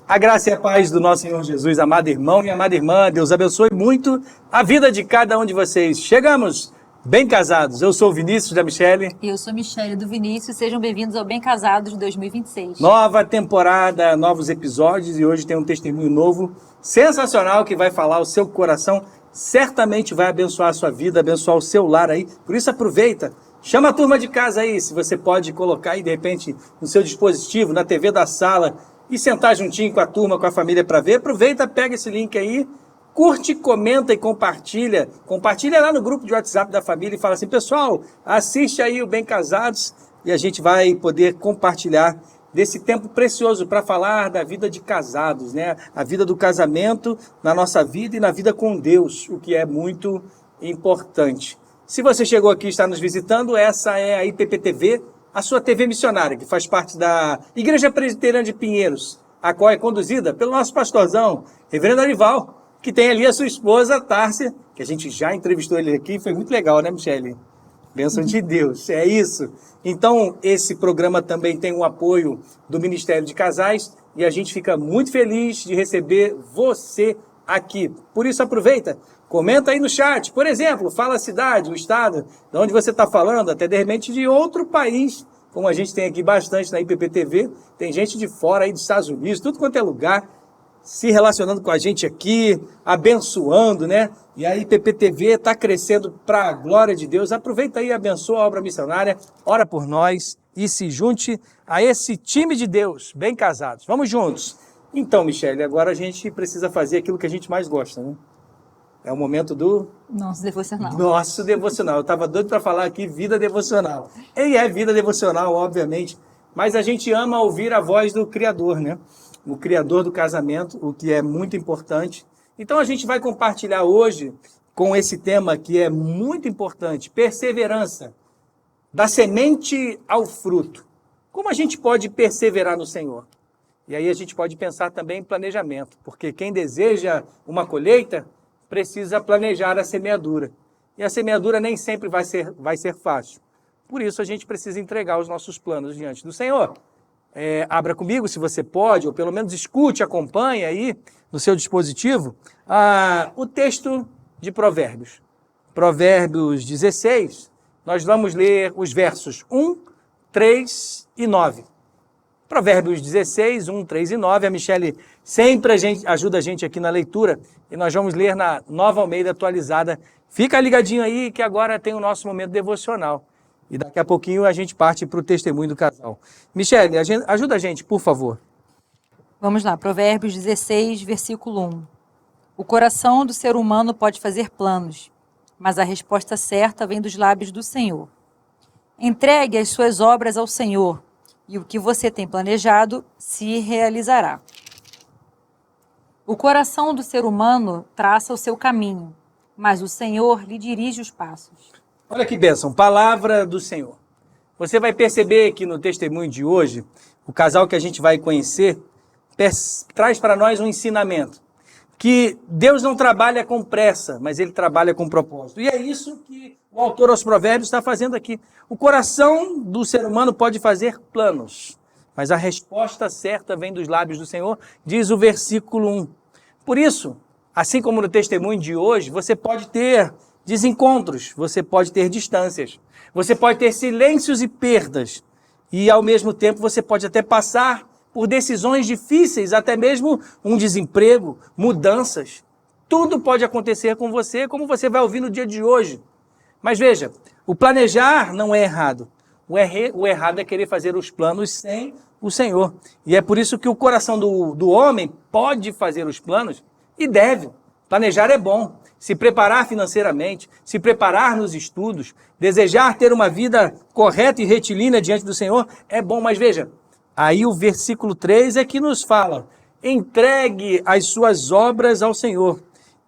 A graça e a paz do nosso Senhor Jesus, amado irmão e amada irmã, Deus abençoe muito a vida de cada um de vocês. Chegamos bem casados. Eu sou o Vinícius da Michele. E eu sou Michele do Vinícius. Sejam bem-vindos ao Bem Casados de 2026. Nova temporada, novos episódios e hoje tem um testemunho novo, sensacional, que vai falar o seu coração. Certamente vai abençoar a sua vida, abençoar o seu lar aí. Por isso aproveita, chama a turma de casa aí, se você pode colocar aí de repente no seu dispositivo, na TV da sala, e sentar juntinho com a turma, com a família para ver. Aproveita, pega esse link aí, curte, comenta e compartilha. Compartilha lá no grupo de WhatsApp da família e fala assim, pessoal, assiste aí o Bem Casados e a gente vai poder compartilhar desse tempo precioso para falar da vida de casados, né? A vida do casamento na nossa vida e na vida com Deus, o que é muito importante. Se você chegou aqui e está nos visitando, essa é a IPPTV, a sua TV missionária, que faz parte da Igreja Presbiteriana de Pinheiros, a qual é conduzida pelo nosso pastorzão, Reverendo Arival, que tem ali a sua esposa, Tárcia, que a gente já entrevistou ele aqui, foi muito legal, né, Michele? Bênção de Deus, é isso. Então, esse programa também tem o apoio do Ministério de Casais e a gente fica muito feliz de receber você aqui. Por isso, aproveita, comenta aí no chat. Por exemplo, fala a cidade, o estado, de onde você está falando, até de repente de outro país, como a gente tem aqui bastante na IPPTV. Tem gente de fora aí dos Estados Unidos, tudo quanto é lugar, se relacionando com a gente aqui, abençoando, né? E a IPPTV está crescendo para a glória de Deus. Aproveita aí e abençoa a obra missionária, ora por nós e se junte a esse time de Deus, bem casados. Vamos juntos. Então, Michele, agora a gente precisa fazer aquilo que a gente mais gosta, né? É o momento do... Nosso devocional. Nosso devocional. Eu estava doido para falar aqui vida devocional. E é vida devocional, obviamente, mas a gente ama ouvir a voz do Criador, né? O Criador do casamento, o que é muito importante. Então a gente vai compartilhar hoje com esse tema que é muito importante, perseverança, da semente ao fruto. Como a gente pode perseverar no Senhor? E aí a gente pode pensar também em planejamento, porque quem deseja uma colheita precisa planejar a semeadura. E a semeadura nem sempre vai ser fácil. Por isso a gente precisa entregar os nossos planos diante do Senhor. Abra comigo, se você pode, ou pelo menos escute, acompanhe aí no seu dispositivo, o texto de Provérbios. Provérbios 16, nós vamos ler os versos 1, 3 e 9. Provérbios 16, 1, 3 e 9. A Michele sempre ajuda a gente aqui na leitura e nós vamos ler na Nova Almeida atualizada. Fica ligadinho aí que agora tem o nosso momento devocional. E daqui a pouquinho a gente parte para o testemunho do casal. Michele, ajuda a gente, por favor. Vamos lá, Provérbios 16, versículo 1. O coração do ser humano pode fazer planos, mas a resposta certa vem dos lábios do Senhor. Entregue as suas obras ao Senhor, e o que você tem planejado se realizará. O coração do ser humano traça o seu caminho, mas o Senhor lhe dirige os passos. Olha que bênção, palavra do Senhor. Você vai perceber que no testemunho de hoje, o casal que a gente vai conhecer traz para nós um ensinamento. Que Deus não trabalha com pressa, mas Ele trabalha com propósito. E é isso que o autor aos Provérbios está fazendo aqui. O coração do ser humano pode fazer planos, mas a resposta certa vem dos lábios do Senhor, diz o versículo 1. Por isso, assim como no testemunho de hoje, você pode ter desencontros, você pode ter distâncias, você pode ter silêncios e perdas, e ao mesmo tempo você pode até passar por decisões difíceis, até mesmo um desemprego, mudanças. Tudo pode acontecer com você, como você vai ouvir no dia de hoje. Mas veja, o planejar não é errado. O errado é querer fazer os planos sem o Senhor. E é por isso que o coração do homem pode fazer os planos e deve. Planejar é bom. Se preparar financeiramente, se preparar nos estudos, desejar ter uma vida correta e retilínea diante do Senhor, é bom. Mas veja, aí o versículo 3 é que nos fala, entregue as suas obras ao Senhor,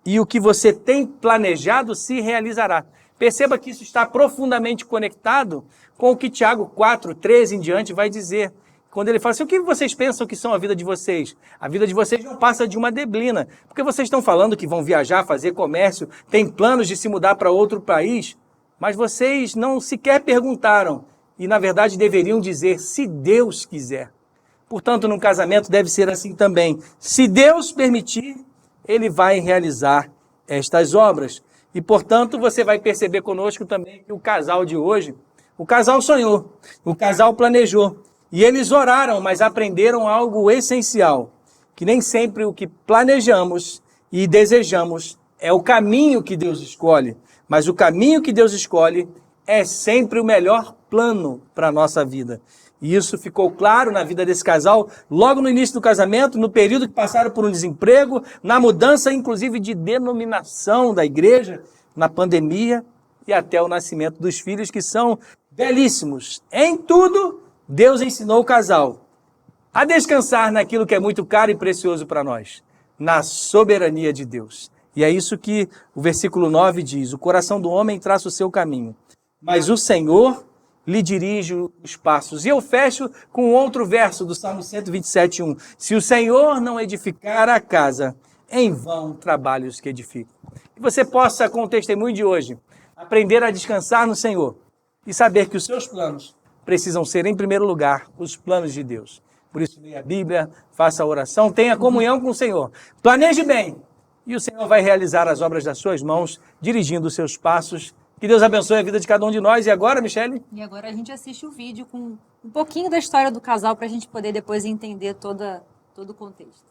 e o que você tem planejado se realizará. Perceba que isso está profundamente conectado com o que Tiago 4, 13 em diante vai dizer. Quando ele fala assim, o que vocês pensam que são a vida de vocês? A vida de vocês não passa de uma neblina. Porque vocês estão falando que vão viajar, fazer comércio, têm planos de se mudar para outro país, mas vocês não sequer perguntaram. E, na verdade, deveriam dizer, se Deus quiser. Portanto, num casamento deve ser assim também. Se Deus permitir, Ele vai realizar estas obras. E, portanto, você vai perceber conosco também que o casal de hoje, o casal sonhou, o casal planejou. E eles oraram, mas aprenderam algo essencial, que nem sempre o que planejamos e desejamos é o caminho que Deus escolhe, mas o caminho que Deus escolhe é sempre o melhor plano para a nossa vida. E isso ficou claro na vida desse casal, logo no início do casamento, no período que passaram por um desemprego, na mudança, inclusive, de denominação da igreja, na pandemia e até o nascimento dos filhos, que são belíssimos. Em tudo, Deus ensinou o casal a descansar naquilo que é muito caro e precioso para nós, na soberania de Deus. E é isso que o versículo 9 diz: o coração do homem traça o seu caminho, mas o Senhor lhe dirige os passos. E eu fecho com outro verso do Salmo 127:1. Se o Senhor não edificar a casa, em vão trabalham os que edificam. Que você possa, com o testemunho de hoje, aprender a descansar no Senhor e saber que os seus planos precisam ser, em primeiro lugar, os planos de Deus. Por isso, leia a Bíblia, faça a oração, tenha comunhão com o Senhor. Planeje bem e o Senhor vai realizar as obras das suas mãos, dirigindo os seus passos. Que Deus abençoe a vida de cada um de nós. E agora, Michele? E agora a gente assiste o vídeo com um pouquinho da história do casal para a gente poder depois entender todo o contexto.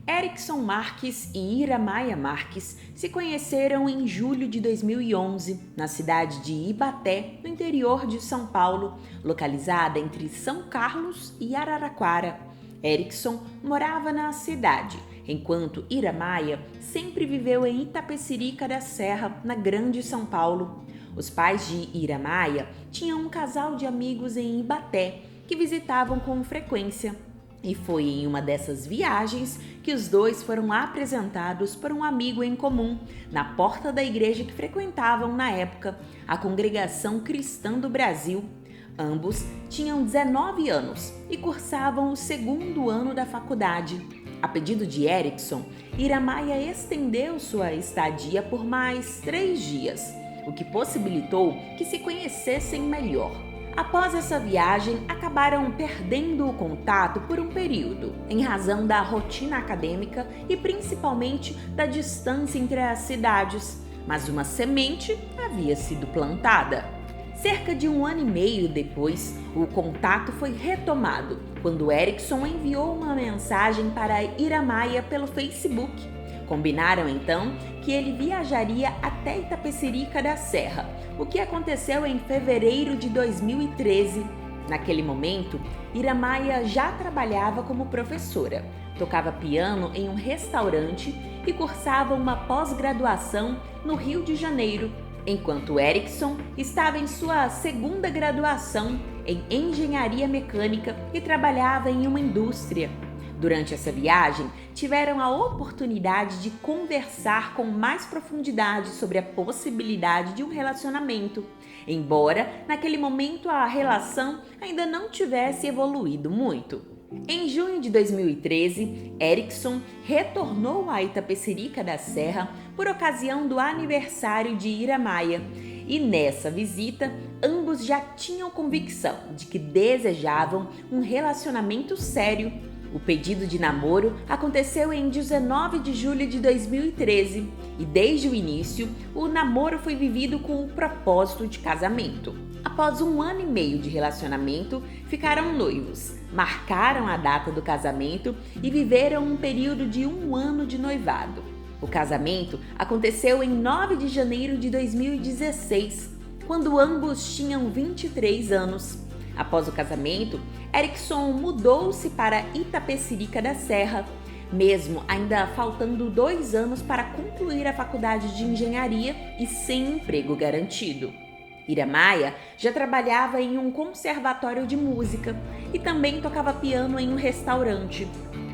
Erickson Marques e Iramaia Marques se conheceram em julho de 2011, na cidade de Ibaté, no interior de São Paulo, localizada entre São Carlos e Araraquara. Erickson morava na cidade, enquanto Iramaia sempre viveu em Itapecerica da Serra, na Grande São Paulo. Os pais de Iramaia tinham um casal de amigos em Ibaté, que visitavam com frequência. E foi em uma dessas viagens que os dois foram apresentados por um amigo em comum, na porta da igreja que frequentavam na época, a Congregação Cristã do Brasil. Ambos tinham 19 anos e cursavam o segundo ano da faculdade. A pedido de Erickson, Iramaia estendeu sua estadia por mais 3 dias, o que possibilitou que se conhecessem melhor. Após essa viagem, acabaram perdendo o contato por um período, em razão da rotina acadêmica e principalmente da distância entre as cidades, mas uma semente havia sido plantada. Cerca de 1 ano e meio depois, o contato foi retomado, quando Erickson enviou uma mensagem para Iramaia pelo Facebook. Combinaram então que ele viajaria até Itapecerica da Serra, o que aconteceu em fevereiro de 2013. Naquele momento, Iramaia já trabalhava como professora, tocava piano em um restaurante e cursava uma pós-graduação no Rio de Janeiro, enquanto Erickson estava em sua segunda graduação em engenharia mecânica e trabalhava em uma indústria. Durante essa viagem, tiveram a oportunidade de conversar com mais profundidade sobre a possibilidade de um relacionamento, embora naquele momento a relação ainda não tivesse evoluído muito. Em junho de 2013, Erickson retornou a Itapecerica da Serra por ocasião do aniversário de Iramaia, e nessa visita, ambos já tinham convicção de que desejavam um relacionamento sério. O pedido de namoro aconteceu em 19 de julho de 2013 e desde o início o namoro foi vivido com o propósito de casamento. Após 1 ano e meio de relacionamento, ficaram noivos, marcaram a data do casamento e viveram um período de 1 ano de noivado. O casamento aconteceu em 9 de janeiro de 2016, quando ambos tinham 23 anos. Após o casamento, Erickson mudou-se para Itapecerica da Serra, mesmo ainda faltando 2 anos para concluir a faculdade de engenharia e sem emprego garantido. Iramaia já trabalhava em um conservatório de música e também tocava piano em um restaurante.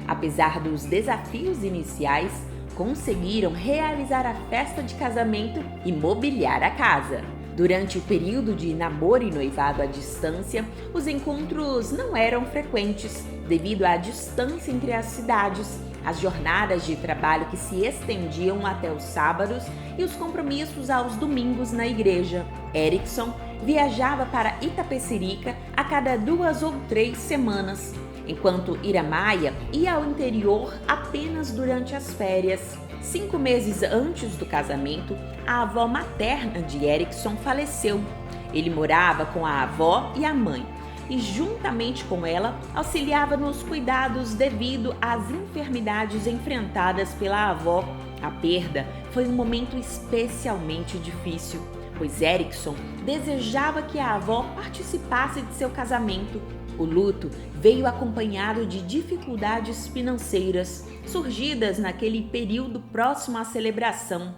Apesar dos desafios iniciais, conseguiram realizar a festa de casamento e mobiliar a casa. Durante o período de namoro e noivado à distância, os encontros não eram frequentes, devido à distância entre as cidades, as jornadas de trabalho que se estendiam até os sábados e os compromissos aos domingos na igreja. Erickson viajava para Itapecerica a cada 2 ou 3 semanas, enquanto Iramaia ia ao interior apenas durante as férias. 5 meses antes do casamento, a avó materna de Erickson faleceu. Ele morava com a avó e a mãe, e juntamente com ela auxiliava nos cuidados devido às enfermidades enfrentadas pela avó. A perda foi um momento especialmente difícil, pois Erickson desejava que a avó participasse de seu casamento. O luto veio acompanhado de dificuldades financeiras, surgidas naquele período próximo à celebração.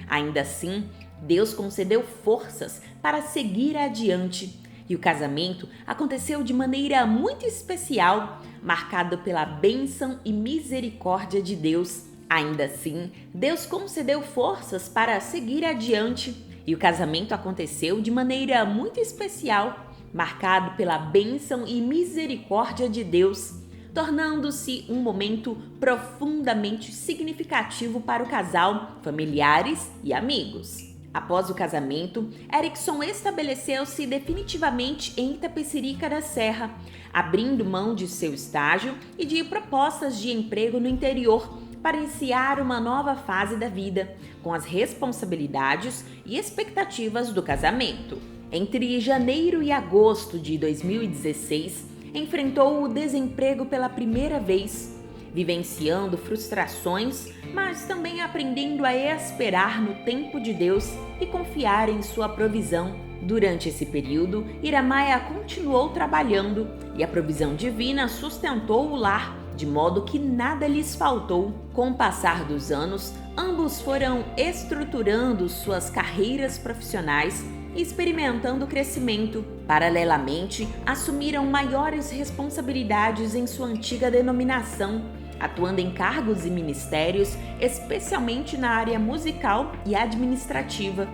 Ainda assim, Deus concedeu forças para seguir adiante, e o casamento aconteceu de maneira muito especial, marcado pela bênção e misericórdia de Deus. Ainda assim, Deus concedeu forças para seguir adiante, e o casamento aconteceu de maneira muito especial, marcado pela bênção e misericórdia de Deus, tornando-se um momento profundamente significativo para o casal, familiares e amigos. Após o casamento, Erickson estabeleceu-se definitivamente em Itapecerica da Serra, abrindo mão de seu estágio e de propostas de emprego no interior para iniciar uma nova fase da vida, com as responsabilidades e expectativas do casamento. Entre janeiro e agosto de 2016, enfrentou o desemprego pela primeira vez, vivenciando frustrações, mas também aprendendo a esperar no tempo de Deus e confiar em sua provisão. Durante esse período, Iramaia continuou trabalhando e a provisão divina sustentou o lar, de modo que nada lhes faltou. Com o passar dos anos, ambos foram estruturando suas carreiras profissionais e experimentando crescimento. Paralelamente, assumiram maiores responsabilidades em sua antiga denominação, atuando em cargos e ministérios, especialmente na área musical e administrativa.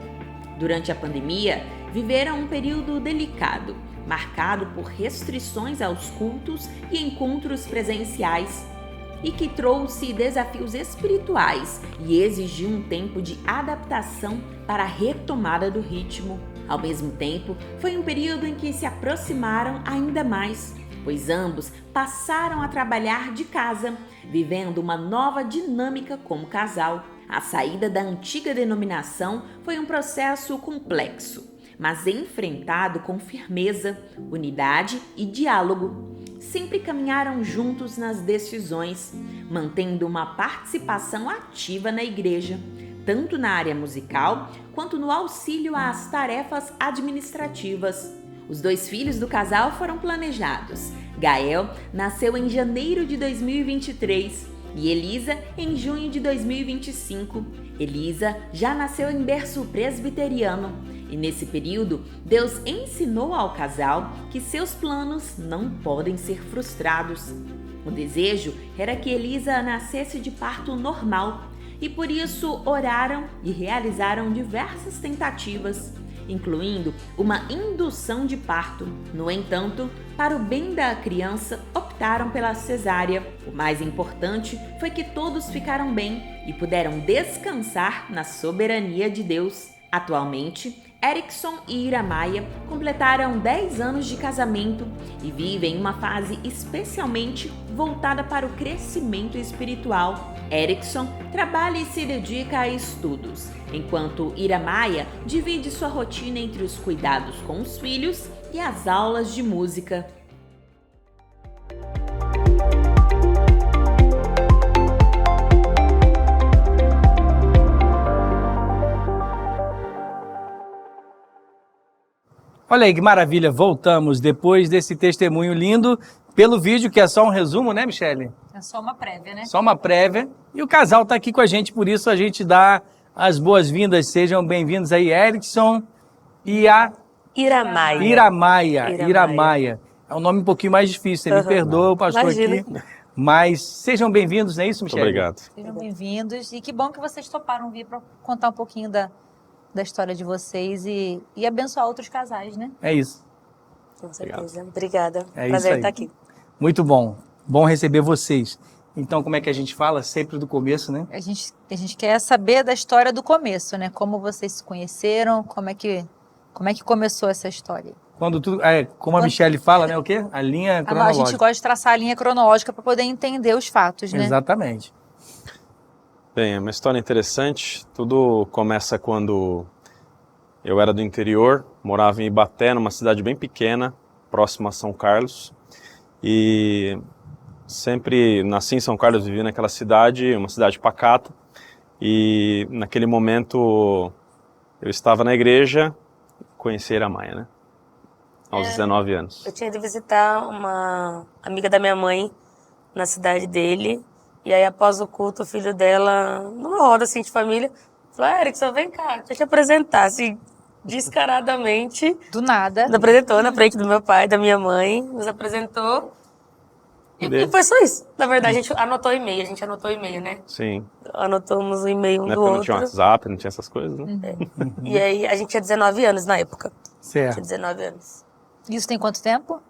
Durante a pandemia, viveram um período delicado, marcado por restrições aos cultos e encontros presenciais, e que trouxe desafios espirituais e exigiu um tempo de adaptação para a retomada do ritmo. Ao mesmo tempo, foi um período em que se aproximaram ainda mais, pois ambos passaram a trabalhar de casa, vivendo uma nova dinâmica como casal. A saída da antiga denominação foi um processo complexo, mas enfrentado com firmeza, unidade e diálogo. Sempre caminharam juntos nas decisões, mantendo uma participação ativa na igreja, tanto na área musical quanto no auxílio às tarefas administrativas. Os 2 filhos do casal foram planejados. Gael nasceu em janeiro de 2023 e Elisa em junho de 2025. Elisa já nasceu em berço presbiteriano e nesse período Deus ensinou ao casal que seus planos não podem ser frustrados. O desejo era que Elisa nascesse de parto normal e por isso oraram e realizaram diversas tentativas, incluindo uma indução de parto. No entanto, para o bem da criança, optaram pela cesárea. O mais importante foi que todos ficaram bem e puderam descansar na soberania de Deus. Atualmente, Erickson e Iramaia completaram 10 anos de casamento e vivem uma fase especialmente voltada para o crescimento espiritual. Erickson trabalha e se dedica a estudos, enquanto Iramaia divide sua rotina entre os cuidados com os filhos e as aulas de música. Olha aí que maravilha, voltamos depois desse testemunho lindo, pelo vídeo, que é só um resumo, né, Michele? É só uma prévia, né? Só uma prévia. E o casal está aqui com a gente, por isso a gente dá as boas-vindas. Sejam bem-vindos aí, Erickson e a Iramaia. É um nome um pouquinho mais difícil, você me perdoa, o pastor aqui. Mas sejam bem-vindos, não é isso, Michele? Obrigado. Sejam bem-vindos e que bom que vocês toparam vir para contar um pouquinho da história de vocês e abençoar outros casais, né? É isso. Com certeza. Obrigada. É Prazer isso aí. estar aqui. Muito bom. Bom receber vocês. Então, como é que a gente fala? Sempre do começo, né? A gente quer saber da história do começo, né? Como vocês se conheceram, como é que começou essa história? Como a Michelle fala, né? O quê? A linha A cronológica. gente gosta de traçar a linha cronológica para poder entender os fatos, né? Exatamente. Bem, é uma história interessante. Tudo começa quando eu era do interior, morava em Ibaté, numa cidade bem pequena, próxima a São Carlos. E sempre nasci em São Carlos, vivi naquela cidade, uma cidade pacata. E naquele momento eu estava na igreja, conheci a Iramaia, né? Aos 19 anos. Eu tinha ido visitar uma amiga da minha mãe na cidade dele. E aí, após o culto, o filho dela, numa roda assim de família, falou: Erickson, vem cá, deixa eu te apresentar. Assim, descaradamente. Do nada. Nos apresentou na frente do meu pai, da minha mãe, nos apresentou. E foi só isso. Na verdade, a gente anotou o e-mail, né? Sim. Anotamos o e-mail um Na do época outro. não tinha WhatsApp, não tinha essas coisas, né? E aí, a gente tinha 19 anos na época. Certo. Tinha 19 anos. Isso tem quanto tempo?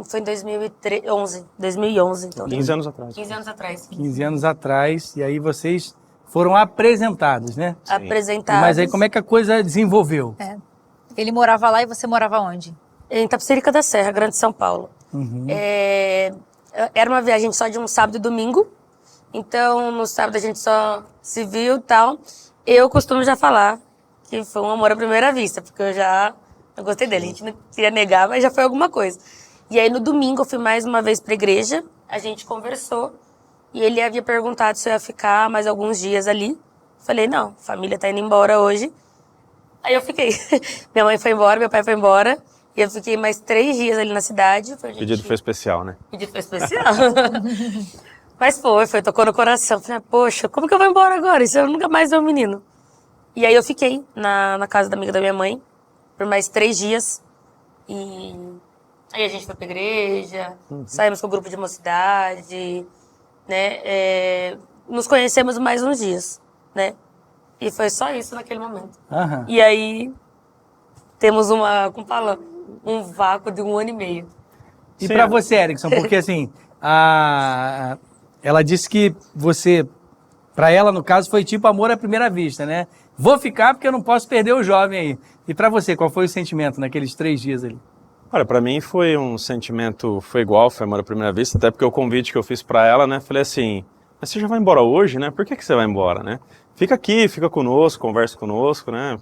Foi em 2011, então. 15 anos atrás. 15 anos atrás. 15 anos atrás, e aí vocês foram apresentados, né? Apresentados. Mas aí como é que a coisa desenvolveu? Ele morava lá e você morava onde? Em Itapecerica da Serra, Grande São Paulo. Era uma viagem só de um sábado e domingo. Então, no sábado a gente só se viu e tal. Eu costumo já falar que foi um amor à primeira vista, porque eu gostei dele. A gente não queria negar, mas já foi alguma coisa. E aí, no domingo, eu fui mais uma vez pra igreja. A gente conversou. E ele havia perguntado se eu ia ficar mais alguns dias ali. Falei, não, a família tá indo embora hoje. Aí eu fiquei. Minha mãe foi embora, meu pai foi embora. E eu fiquei mais 3 dias ali na cidade. O pedido foi especial, né? O pedido foi especial. Mas tocou no coração. Falei, poxa, como que eu vou embora agora? Isso eu nunca mais ver o menino. E aí eu fiquei na casa da amiga da minha mãe por mais 3 dias. E aí a gente foi pra igreja, saímos com o grupo de mocidade, né? Nos conhecemos mais uns dias, né? E foi só isso naquele momento. Aham. E aí temos um vácuo de 1 ano e meio. E para você, Erickson, porque assim, ela disse que você, para ela no caso, foi tipo amor à primeira vista, né? Vou ficar porque eu não posso perder o jovem aí. E para você, qual foi o sentimento naqueles 3 dias ali? Olha, para mim foi um sentimento, foi igual, foi amor à primeira vista, até porque o convite que eu fiz para ela, né, falei assim, mas você já vai embora hoje, né? Por que você vai embora, né? Fica aqui, fica conosco, conversa conosco, né?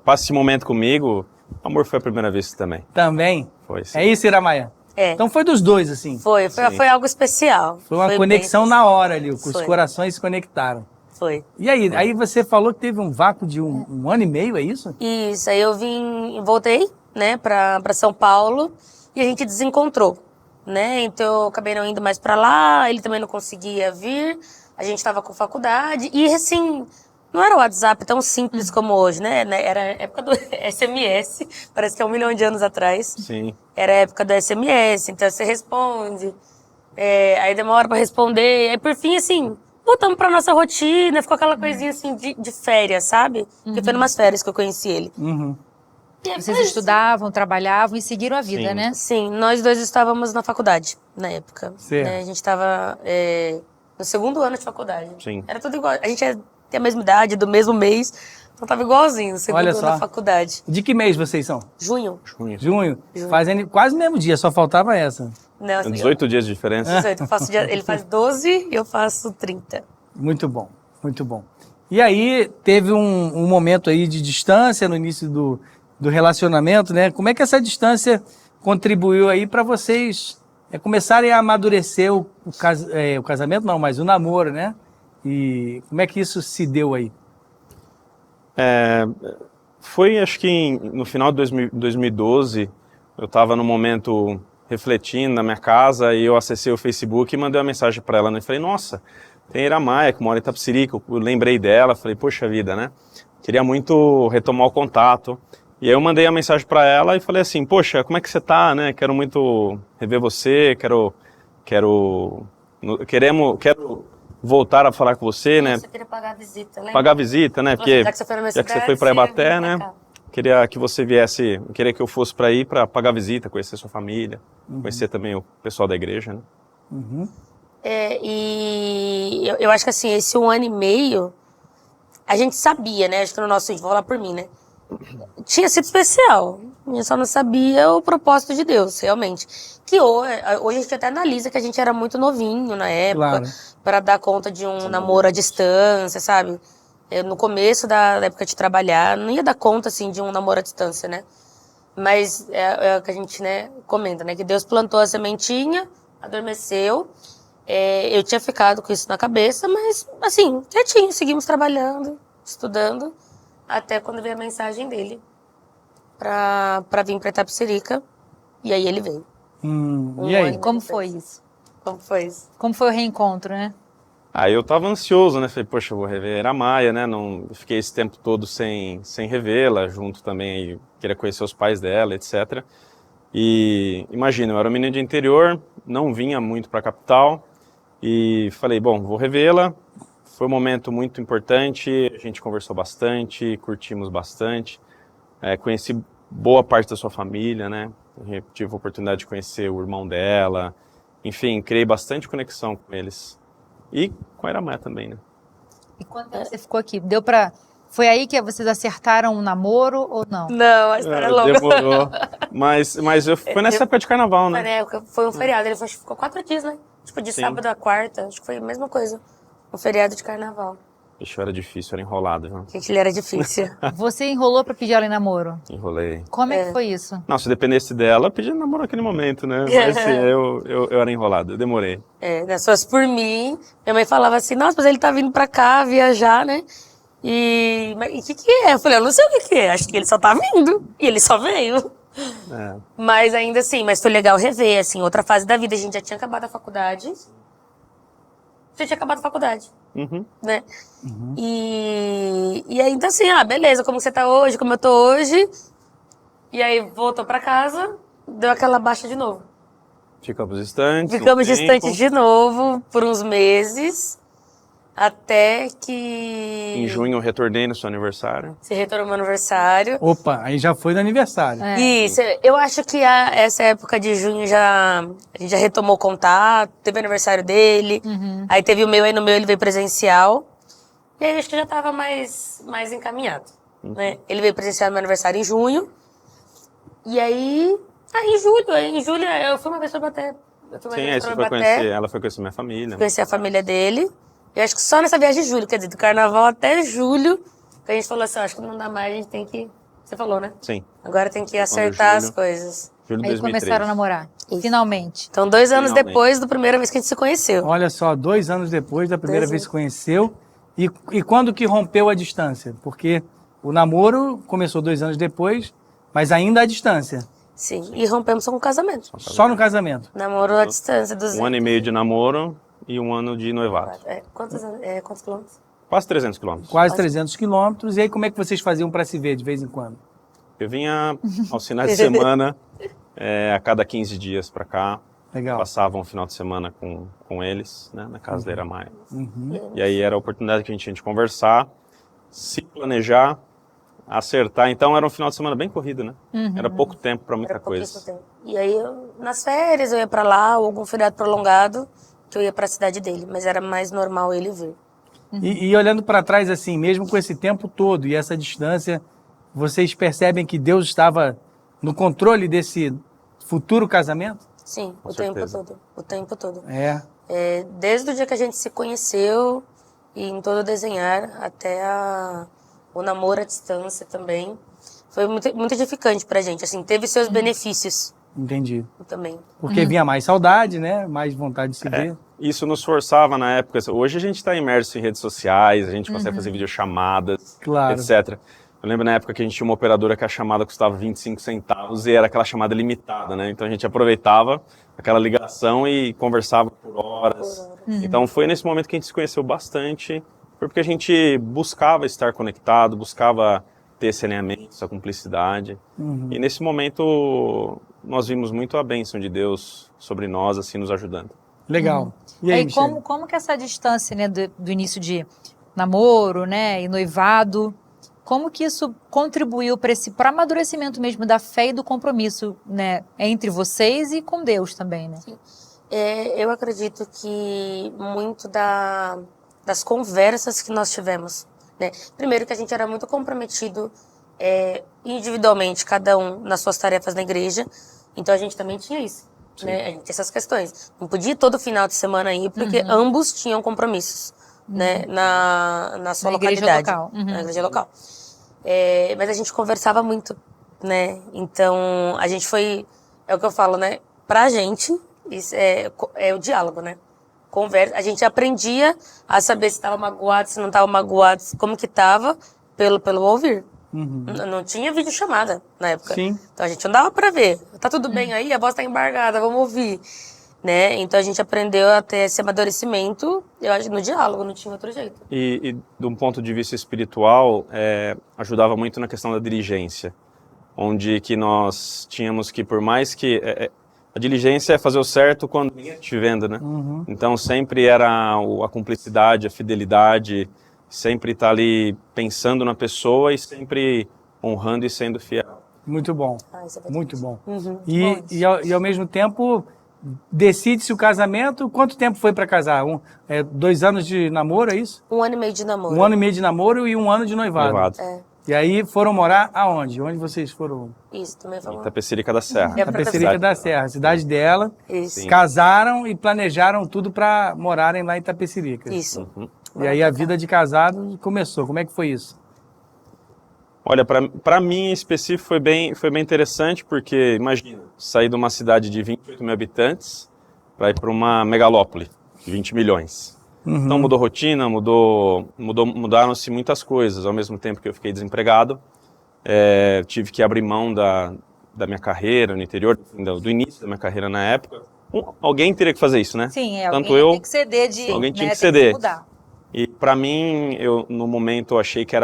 Passe esse momento comigo. Amor foi à primeira vista também. Também? Foi, sim. É isso, Iramaia? Então foi dos dois, assim? Foi algo especial. Foi uma conexão na hora ali, os corações se conectaram. Foi. E aí você falou que teve um vácuo de um ano e meio, é isso? Isso, aí eu voltei, né, pra São Paulo e a gente desencontrou, né? Então eu acabei não indo mais pra lá, ele também não conseguia vir, a gente tava com faculdade e assim, não era o WhatsApp tão simples como hoje, né? Era a época do SMS, parece que é 1 milhão de anos atrás. Sim. Era a época do SMS, então você responde, aí demora pra responder, aí por fim, assim, voltamos pra nossa rotina, ficou aquela coisinha assim de férias, sabe? Porque foi numas férias que eu conheci ele. Vocês estudavam, trabalhavam e seguiram a vida, né? Sim, nós dois estávamos na faculdade na época. Certo. Né? A gente estava no 2º ano de faculdade. Sim. Era tudo igual. A gente tem a mesma idade, do mesmo mês, então tava igualzinho, no 2º ano da faculdade. De que mês vocês são? Junho. Junho. Fazendo quase o mesmo dia, só faltava essa. Não, assim, 18 dias de diferença. 18, ele faz 12 e eu faço 30. Muito bom, muito bom. E aí teve um momento aí de distância no início do relacionamento, né? Como é que essa distância contribuiu aí para vocês começarem a amadurecer o casamento, não, mas o namoro, né? E como é que isso se deu aí? Foi, acho que no final de 2012, eu estava num momento refletindo na minha casa e eu acessei o Facebook e mandei uma mensagem para ela, né? E falei, nossa, tem a Iramaia que mora em Itapecerica, eu lembrei dela, falei, poxa vida, né? Queria muito retomar o contato. E aí eu mandei a mensagem para ela e falei assim, poxa, como é que você tá, né? Quero muito rever você, quero voltar a falar com você, né? Você queria pagar a visita, lembra? Pagar a visita, né? Porque já que você foi na minha já que você cidade, foi para Ibaté, vem né? pra cá. Queria que você viesse, queria que eu fosse para ir para pagar a visita, conhecer sua família, conhecer também o pessoal da igreja, né? E eu acho que assim, esse 1 ano e meio, a gente sabia, né? Acho que no nosso, vou falar por mim, né? Tinha sido especial. A gente só não sabia o propósito de Deus, realmente. Que hoje a gente até analisa que a gente era muito novinho na época, Claro. para dar conta de um namoro à distância, sabe? No começo da época de trabalhar, não ia dar conta, assim, de um namoro à distância, né? Mas é o que a gente, né, comenta, né? Que Deus plantou a sementinha, adormeceu. Eu tinha ficado com isso na cabeça, mas, assim, quietinho, seguimos trabalhando, estudando, até quando veio a mensagem dele pra vir pra Itapecerica. E aí ele veio. E aí? ano Como depois. foi isso? Como foi isso? Como foi o reencontro, né? Aí eu tava ansioso, né? Falei, poxa, eu vou rever a Maia, né? Não fiquei esse tempo todo sem revê-la, junto também, aí, queria conhecer os pais dela, etc. E imagina, eu era um menino de interior, não vinha muito pra capital, e falei, bom, vou revê-la. Foi um momento muito importante, a gente conversou bastante, curtimos bastante, conheci boa parte da sua família, né? Eu tive a oportunidade de conhecer o irmão dela, enfim, criei bastante conexão com eles. E com a Iramé também, né? E quanto tempo você ficou aqui? Deu pra... Foi aí que vocês acertaram um namoro ou não? Não, a história é longa. Demorou. Mas foi nessa época de carnaval, Foi, né? né? Foi um feriado, ele ficou 4 dias, né? Tipo, de Sim. sábado a quarta, acho que foi a mesma coisa. Um feriado de carnaval. Ixi, era difícil, era enrolado, viu? Gente, ele era difícil. Você enrolou pra pedir ela em namoro. Enrolei. Como é que foi isso? Não, se dependesse dela, eu pedia namoro naquele momento, né? Mas sim, eu era enrolado, eu demorei. Né, se fosse por mim, minha mãe falava assim, nossa, mas ele tá vindo pra cá viajar, né? Mas o que é? Eu falei, eu não sei o que é, acho que ele só tá vindo. E ele só veio. É. Mas ainda assim, mas foi legal rever, assim, outra fase da vida. A gente já tinha acabado a faculdade. Já tinha acabado a faculdade, Uhum. né? E ainda assim, beleza, como você tá hoje, como eu tô hoje. E aí voltou pra casa, deu aquela baixa de novo. Ficamos distantes. Ficamos um tempo. distantes de novo por uns meses, até que... Em junho eu retornei no seu aniversário. Se retornou meu aniversário. Opa, aí já foi no aniversário. Isso, eu acho que essa época de junho a gente já retomou contato, teve o aniversário dele, aí teve o meu, aí no meu ele veio presencial, e aí acho que já tava mais encaminhado, né? Ele veio presencial no meu aniversário em junho, e aí em julho eu fui uma vez pra Ibaté. Sim, aí você foi conhecer, ela foi conhecer minha família. Conhecer a família dele. Eu acho que só nessa viagem de julho, quer dizer, do carnaval até julho, que a gente falou assim, acho que não dá mais, a gente tem que... Você falou, né? Sim, Agora tem que acertar julho. as coisas. julho de Aí 2013. começaram a namorar. Isso. Finalmente. Então, 2 anos Finalmente. depois da primeira vez que a gente se conheceu. Olha só, 2 anos depois da primeira 2 vez que se conheceu. E quando que rompeu a distância? Porque o namoro começou 2 anos depois, mas ainda à distância. Sim, e rompemos com o casamento. Só no casamento. Namoro à distância. 1 ano e meio de namoro e 1 ano de noivado. Quantos quilômetros? Quase 300 quilômetros. Quase 300 quilômetros. E aí como é que vocês faziam para se ver de vez em quando? Eu vinha aos finais de semana, a cada 15 dias pra cá. Legal. Passava um final de semana com eles, né, na casa da Iramaia. E aí era a oportunidade que a gente tinha de conversar, se planejar, acertar. Então era um final de semana bem corrido, né? Era pouco tempo para muita Era pouquíssimo coisa. tempo. E aí, nas férias, eu ia pra lá, ou algum feriado prolongado, que eu ia pra cidade dele. Mas era mais normal ele vir. E olhando para trás assim, mesmo com esse tempo todo e essa distância, vocês percebem que Deus estava no controle desse futuro casamento? Sim, Com o tempo certeza. todo. O tempo todo. Desde o dia que a gente se conheceu, e em todo o desenhar, até o namoro à distância também, foi muito, muito edificante pra gente. Assim, teve seus benefícios Entendi. também. Porque vinha mais saudade, né? Mais vontade de se ver. Isso nos forçava na época. Hoje a gente está imerso em redes sociais, a gente consegue fazer videochamadas, Claro. etc. Eu lembro na época que a gente tinha uma operadora que a chamada custava 25 centavos e era aquela chamada limitada, né? Então a gente aproveitava aquela ligação e conversava por horas. Então foi nesse momento que a gente se conheceu bastante, foi porque a gente buscava estar conectado, buscava ter esse alinhamento, essa cumplicidade. E nesse momento nós vimos muito a bênção de Deus sobre nós, assim, nos ajudando. Legal. E aí, Aí Michele? como que essa distância, né, do início de namoro, né, e noivado, como que isso contribuiu para o amadurecimento mesmo da fé e do compromisso, né, entre vocês e com Deus também, né? Eu acredito que muito das conversas que nós tivemos, né? Primeiro que a gente era muito comprometido individualmente, cada um nas suas tarefas na igreja, então a gente também tinha isso, né? A gente tinha essas questões. Não podia ir todo final de semana aí, porque ambos tinham compromissos, né? Na sua localidade, igreja local. na igreja local. Mas a gente conversava muito, né? Então a gente foi, é o que eu falo, né? Pra gente, isso é o diálogo, né? Conversa. A gente aprendia a saber se estava magoado, se não estava magoado, como que estava, pelo ouvir. Não tinha videochamada na época. Sim. Então a gente não dava pra ver. Tá tudo bem aí? A voz tá embargada, vamos ouvir. Né? Então a gente aprendeu a ter esse amadurecimento, eu acho, no diálogo, não tinha outro jeito. E de um ponto de vista espiritual, ajudava muito na questão da diligência, onde que nós tínhamos que, por mais que... a diligência é fazer o certo quando ninguém está te vendo, né? Então sempre era a cumplicidade, a fidelidade, sempre estar ali pensando na pessoa e sempre honrando e sendo fiel. Muito bom, Isso é verdade. muito bom. E ao mesmo tempo, decide-se o casamento. Quanto tempo foi para casar? 2 anos de namoro, é isso? 1 ano e meio de namoro. 1 ano e meio de namoro e 1 ano de noivado. E aí foram morar aonde? Onde vocês foram? Isso, também foi Itapecerica da Serra. Itapecerica da Serra, a cidade dela. Isso. Sim. Casaram e planejaram tudo para morarem lá em Itapecerica. Isso. E aí a vida de casado começou. Como é que foi isso? Olha, para mim em específico foi bem interessante, porque imagina, sair de uma cidade de 28 mil habitantes para ir para uma megalópole de 20 milhões. Então mudou rotina, mudaram-se muitas coisas. Ao mesmo tempo que eu fiquei desempregado, tive que abrir mão da minha carreira no interior, do início da minha carreira na época. Alguém teria que fazer isso, né? Sim, Tanto alguém eu, tem que ceder de... alguém tinha né, que tem ceder. mudar. E para mim, no momento, eu achei que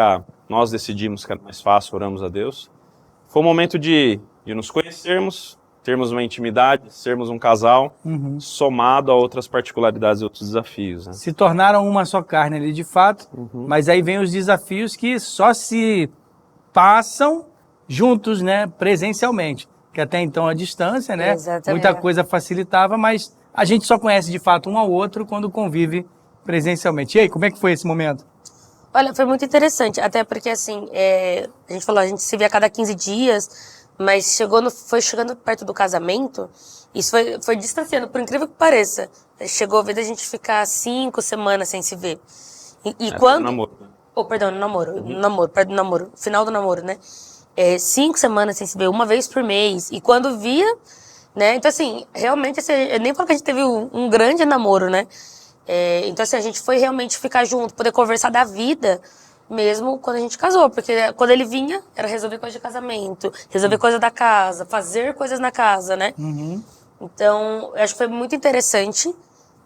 nós decidimos que era mais fácil, oramos a Deus. Foi um momento de nos conhecermos, termos uma intimidade, sermos um casal, somado a outras particularidades e outros desafios. Né? Se tornaram uma só carne ali de fato, mas aí vem os desafios que só se passam juntos, né, presencialmente. Que até então a distância, né? Exatamente. Muita coisa facilitava, mas a gente só conhece de fato um ao outro quando convive presencialmente. E aí, como é que foi esse momento? Olha, foi muito interessante, até porque assim, a gente falou, a gente se via a cada 15 dias, mas foi chegando perto do casamento, isso foi distanciando, por incrível que pareça. Chegou a vez da gente ficar 5 semanas sem se ver. E quando... Namoro, né? Perdão, namoro, perto do namoro, final do namoro, né? 5 semanas sem se ver, uma vez por mês. E quando via, né? Então assim, realmente, assim, eu nem falo que a gente teve um grande namoro, né? Então assim, a gente foi realmente ficar junto, poder conversar da vida, mesmo quando a gente casou. Porque quando ele vinha, era resolver coisa de casamento, resolver coisa da casa, fazer coisas na casa, né? Então, eu acho que foi muito interessante.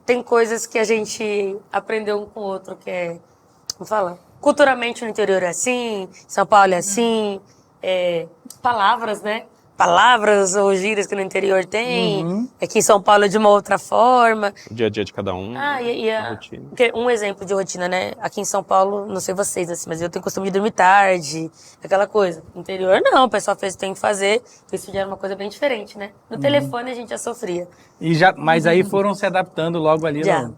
Tem coisas que a gente aprendeu um com o outro, que vamos falar, culturalmente no interior é assim, São Paulo é assim, palavras, né? Palavras ou gírias que no interior tem, aqui em São Paulo é de uma outra forma. O dia a dia de cada um, a rotina. Um exemplo de rotina, né? Aqui em São Paulo, não sei vocês, assim, mas eu tenho costume de dormir tarde, aquela coisa. No interior, não, o pessoal fez o que tem que fazer, isso já era uma coisa bem diferente, né? No telefone a gente já sofria. Mas aí foram se adaptando logo ali, Já.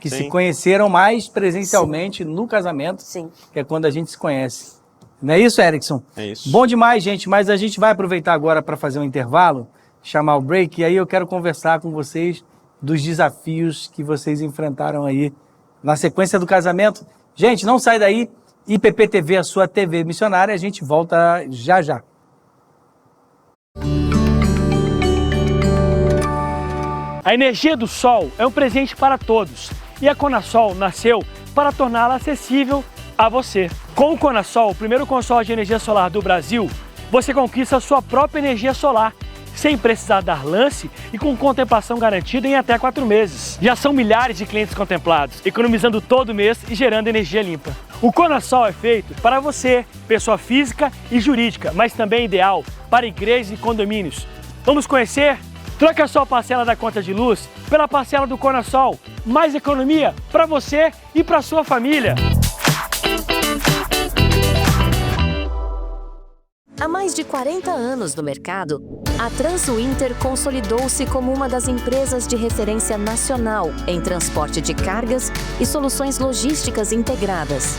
que Sim. se conheceram mais presencialmente no casamento, Sim. que é quando a gente se conhece. Não é isso, Erickson? É isso. Bom demais, gente, mas a gente vai aproveitar agora para fazer um intervalo, chamar o break, e aí eu quero conversar com vocês dos desafios que vocês enfrentaram aí na sequência do casamento. Gente, não sai daí, IPP-TV, a sua TV missionária, a gente volta já já. A energia do sol é um presente para todos e a Conasol nasceu para torná-la acessível a você. Com o Conasol, o primeiro consórcio de energia solar do Brasil, você conquista a sua própria energia solar, sem precisar dar lance e com contemplação garantida em até 4 meses. Já são milhares de clientes contemplados, economizando todo mês e gerando energia limpa. O Conasol é feito para você, pessoa física e jurídica, mas também é ideal para igrejas e condomínios. Vamos conhecer? Troque a sua parcela da conta de luz pela parcela do Conasol. Mais economia para você e para sua família. Há mais de 40 anos no mercado, a Transuinter consolidou-se como uma das empresas de referência nacional em transporte de cargas e soluções logísticas integradas.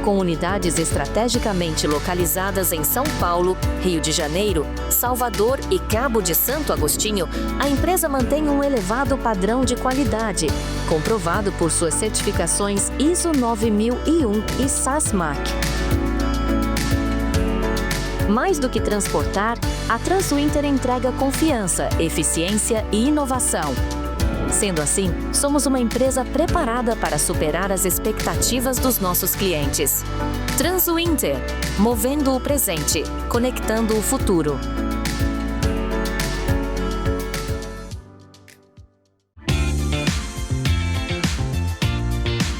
Com unidades estrategicamente localizadas em São Paulo, Rio de Janeiro, Salvador e Cabo de Santo Agostinho, a empresa mantém um elevado padrão de qualidade, comprovado por suas certificações ISO 9001 e SASMAC. Mais do que transportar, a Transuinter entrega confiança, eficiência e inovação. Sendo assim, somos uma empresa preparada para superar as expectativas dos nossos clientes. Transuinter, movendo o presente, conectando o futuro.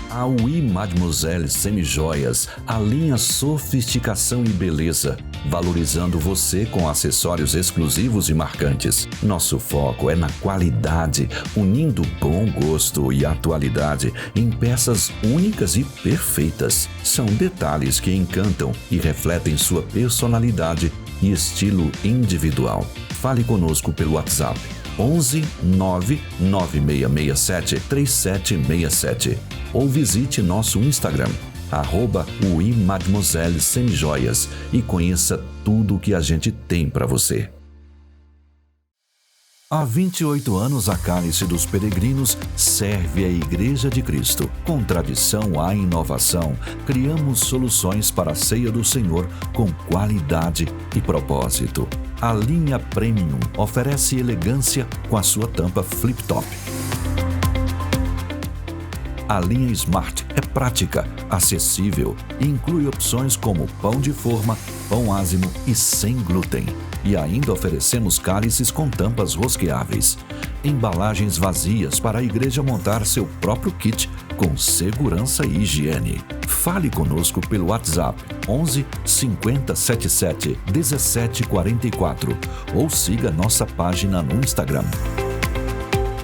A Oui Mademoiselle Semijoias alinha sofisticação e beleza, valorizando você com acessórios exclusivos e marcantes. Nosso foco é na qualidade, unindo bom gosto e atualidade em peças únicas e perfeitas. São detalhes que encantam e refletem sua personalidade e estilo individual. Fale conosco pelo WhatsApp 11 99667 3767 ou visite nosso Instagram @Oui Mademoiselle Semijoias e conheça tudo o que a gente tem para você. Há 28 anos, a Cálice dos Peregrinos serve a Igreja de Cristo. Com tradição à inovação, criamos soluções para a ceia do Senhor com qualidade e propósito. A linha Premium oferece elegância com a sua tampa flip-top. A linha Smart é prática, acessível e inclui opções como pão de forma, pão ázimo e sem glúten. E ainda oferecemos cálices com tampas rosqueáveis. Embalagens vazias para a igreja montar seu próprio kit com segurança e higiene. Fale conosco pelo WhatsApp 11 5077 1744 ou siga nossa página no Instagram.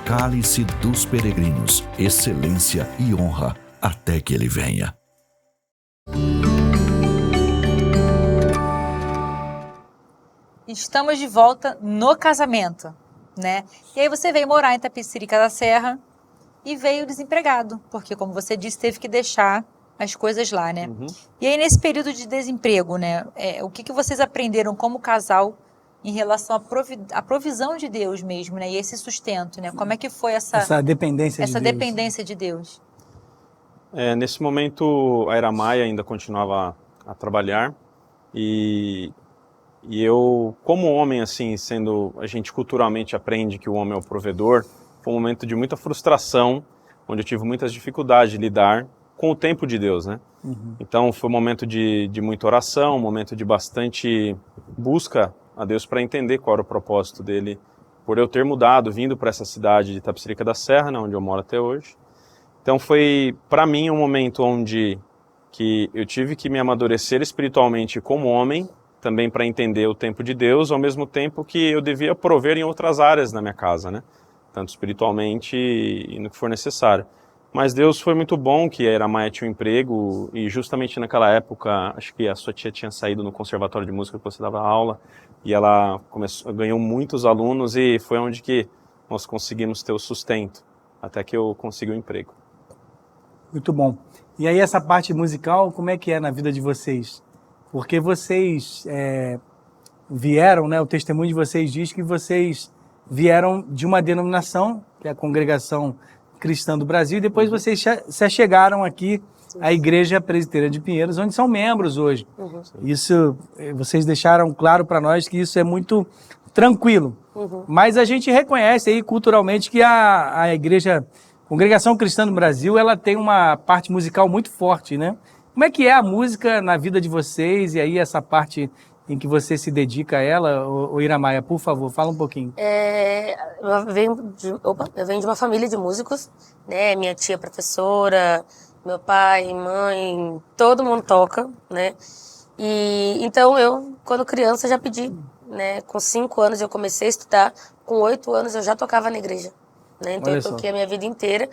Cálice dos Peregrinos, excelência e honra até que ele venha. Estamos de volta no casamento, né? E aí você veio morar em Itapecerica da Serra e veio desempregado, porque, como você disse, teve que deixar as coisas lá, né? E aí, nesse período de desemprego, né? O que vocês aprenderam como casal em relação à provisão de Deus mesmo, né? E esse sustento, né? Como é que foi essa dependência de Deus? Dependência de Deus? Nesse momento, a Iramaia ainda continuava a trabalhar e eu, como homem, assim, a gente culturalmente aprende que o homem é o provedor, foi um momento de muita frustração, onde eu tive muitas dificuldades de lidar com o tempo de Deus, né? Então, foi um momento de muita oração, um momento de bastante busca a Deus para entender qual era o propósito dele, por eu ter mudado, vindo para essa cidade de Itapecerica da Serra, né, onde eu moro até hoje. Então, foi, para mim, um momento onde que eu tive que me amadurecer espiritualmente como homem, também para entender o tempo de Deus, ao mesmo tempo que eu devia prover em outras áreas na minha casa, né? Tanto espiritualmente e no que for necessário. Mas Deus foi muito bom, que a Iramaia tinha um emprego e justamente naquela época, acho que a sua tia tinha saído no conservatório de música que você dava aula e ela ganhou muitos alunos e foi onde que nós conseguimos ter o sustento, até que eu consegui um emprego. Muito bom. E aí essa parte musical, como é que é na vida de vocês? Porque vocês vieram, né? O testemunho de vocês diz que vocês vieram de uma denominação, que é a Congregação Cristã do Brasil, e depois vocês se achegaram aqui à Igreja Presbítera de Pinheiros, onde são membros hoje. Isso, vocês deixaram claro para nós que isso é muito tranquilo. Mas a gente reconhece aí culturalmente que a Congregação Cristã do Brasil, ela tem uma parte musical muito forte, né? Como é que é a música na vida de vocês e aí essa parte em que você se dedica a ela, ô Iramaia, por favor, fala um pouquinho. Eu venho de uma família de músicos, né? Minha tia é professora, meu pai, mãe, todo mundo toca, né? E então eu, quando criança, já pedi, né? Com 5 anos eu comecei a estudar, com 8 anos eu já tocava na igreja, né? Então eu toquei a minha vida inteira.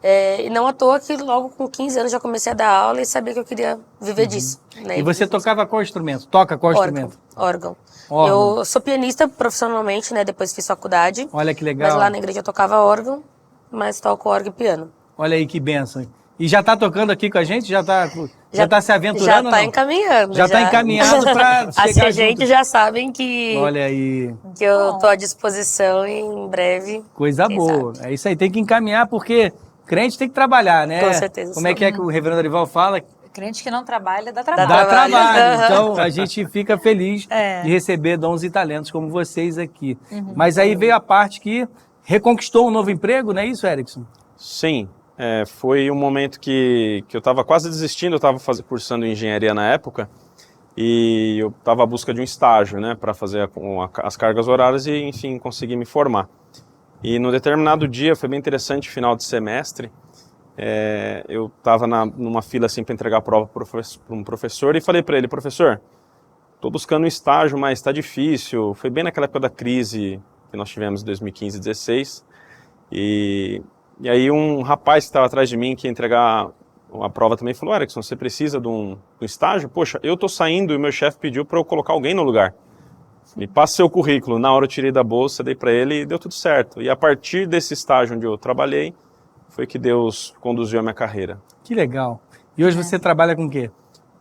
E não à toa que logo com 15 anos já comecei a dar aula e sabia que eu queria viver disso. Né? E você tocava qual instrumento? Toca qual instrumento? Órgão. Órgão. Eu sou pianista profissionalmente, né? Depois fiz faculdade. Olha que legal. Mas lá na igreja eu tocava órgão, mas toco órgão e piano. Olha aí que benção. E já tá tocando aqui com a gente? Já tá se aventurando? Já tá encaminhando. Já tá encaminhado para chegar Assim, a gente junto. já sabem que, Olha aí. que eu tô à disposição e em breve. Coisa boa. É isso aí, tem que encaminhar porque crente tem que trabalhar, né? Com certeza. Como é que o reverendo Arival fala? Crente que não trabalha, dá trabalho. Dá trabalho. trabalho. Então a gente fica feliz É. de receber dons e talentos como vocês aqui. Mas aí veio a parte que reconquistou um novo emprego, não é isso, Erickson? Sim, foi um momento que eu estava quase desistindo, eu estava cursando engenharia na época e eu estava à busca de um estágio, né, para fazer as cargas horárias e, enfim, conseguir me formar. E no determinado dia, foi bem interessante, final de semestre, eu estava numa fila assim para entregar a prova para um professor e falei para ele, professor, estou buscando um estágio, mas está difícil. Foi bem naquela época da crise que nós tivemos em 2015 e 2016 e aí um rapaz que estava atrás de mim, que ia entregar a prova também, falou, Erickson, você precisa de um estágio? Poxa, eu estou saindo e o meu chefe pediu para eu colocar alguém no lugar. Me passa seu currículo. Na hora eu tirei da bolsa, dei para ele e deu tudo certo. E a partir desse estágio onde eu trabalhei, foi que Deus conduziu a minha carreira. Que legal. E hoje você trabalha com o quê?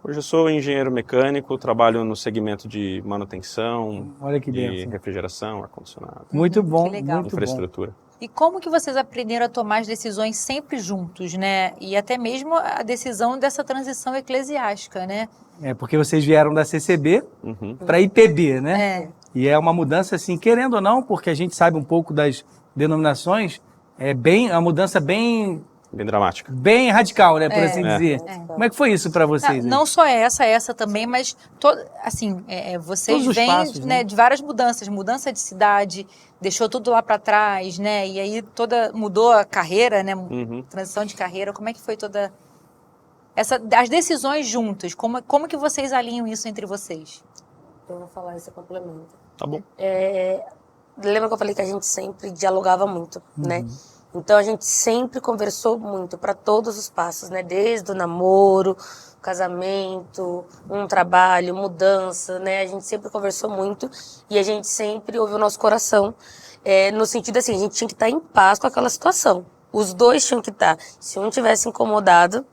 Hoje eu sou engenheiro mecânico, trabalho no segmento de manutenção, Olha que de benção. refrigeração, ar-condicionado, Muito bom, que legal. muito bom. infraestrutura. E como que vocês aprenderam a tomar as decisões sempre juntos, né? E até mesmo a decisão dessa transição eclesiástica, né? É porque vocês vieram da CCB Uhum. para IPB, né? É. E é uma mudança, assim, querendo ou não, porque a gente sabe um pouco das denominações, uma mudança bem Bem dramática. radical, né, por assim dizer. É. Como é que foi isso para vocês? Não só essa também, mas assim, vocês Todos os vêm passos, né? de várias mudanças, mudança de cidade, deixou tudo lá para trás, né? E aí mudou a carreira, né? Uhum. Transição de carreira. Como é que foi toda as decisões juntas? Como que vocês alinham isso entre vocês? Eu vou falar esse complemento. Tá bom. Lembra que eu falei que a gente sempre dialogava muito, né? Então a gente sempre conversou muito para todos os passos, né? Desde o namoro, casamento, um trabalho, mudança, né? A gente sempre conversou muito e a gente sempre ouviu o nosso coração, no sentido assim, a gente tinha que estar em paz com aquela situação. Os dois tinham que estar. Se um tivesse incomodado,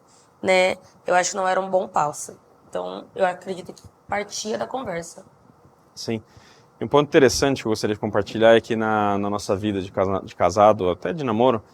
né? Eu acho que não era um bom passo. Então eu acredito que partia da conversa. Sim. E um ponto interessante que eu gostaria de compartilhar é que na nossa vida de casado, até de namoro,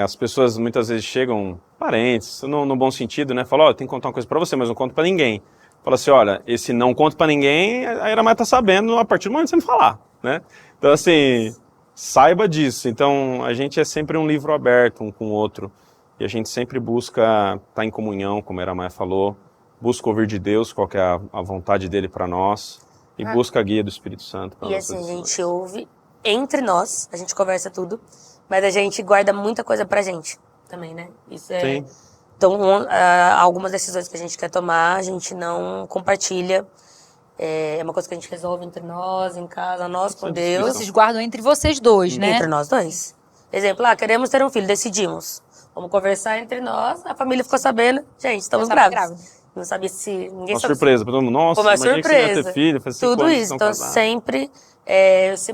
as pessoas muitas vezes chegam, parentes, no bom sentido, né? Falam, tem que contar uma coisa pra você, mas não conto pra ninguém. Fala assim, olha, esse não conto pra ninguém, a Iramar tá sabendo a partir do momento que você me falar, né? Então, assim, saiba disso. Então, a gente é sempre um livro aberto um com o outro. E a gente sempre busca estar em comunhão, como a Iramar falou, busca ouvir de Deus qual que é a vontade dele pra nós. E busca a guia do Espírito Santo. E assim, a gente ouve entre nós, a gente conversa tudo, mas a gente guarda muita coisa pra gente também, né? Isso é. Sim. Então, algumas decisões que a gente quer tomar, a gente não compartilha. É uma coisa que a gente resolve entre nós, em casa, nós com Deus. Vocês guardam entre vocês dois, né? Entre nós dois. Exemplo, queremos ter um filho, decidimos. Vamos conversar entre nós, a família ficou sabendo, gente, estamos grávidos. Não sabia se... Ninguém Uma sabe surpresa para todo mundo. Nossa, foi uma imagina surpresa. que você ia ter filho, faz 5 Tudo anos que isso. estão Então, casados. sempre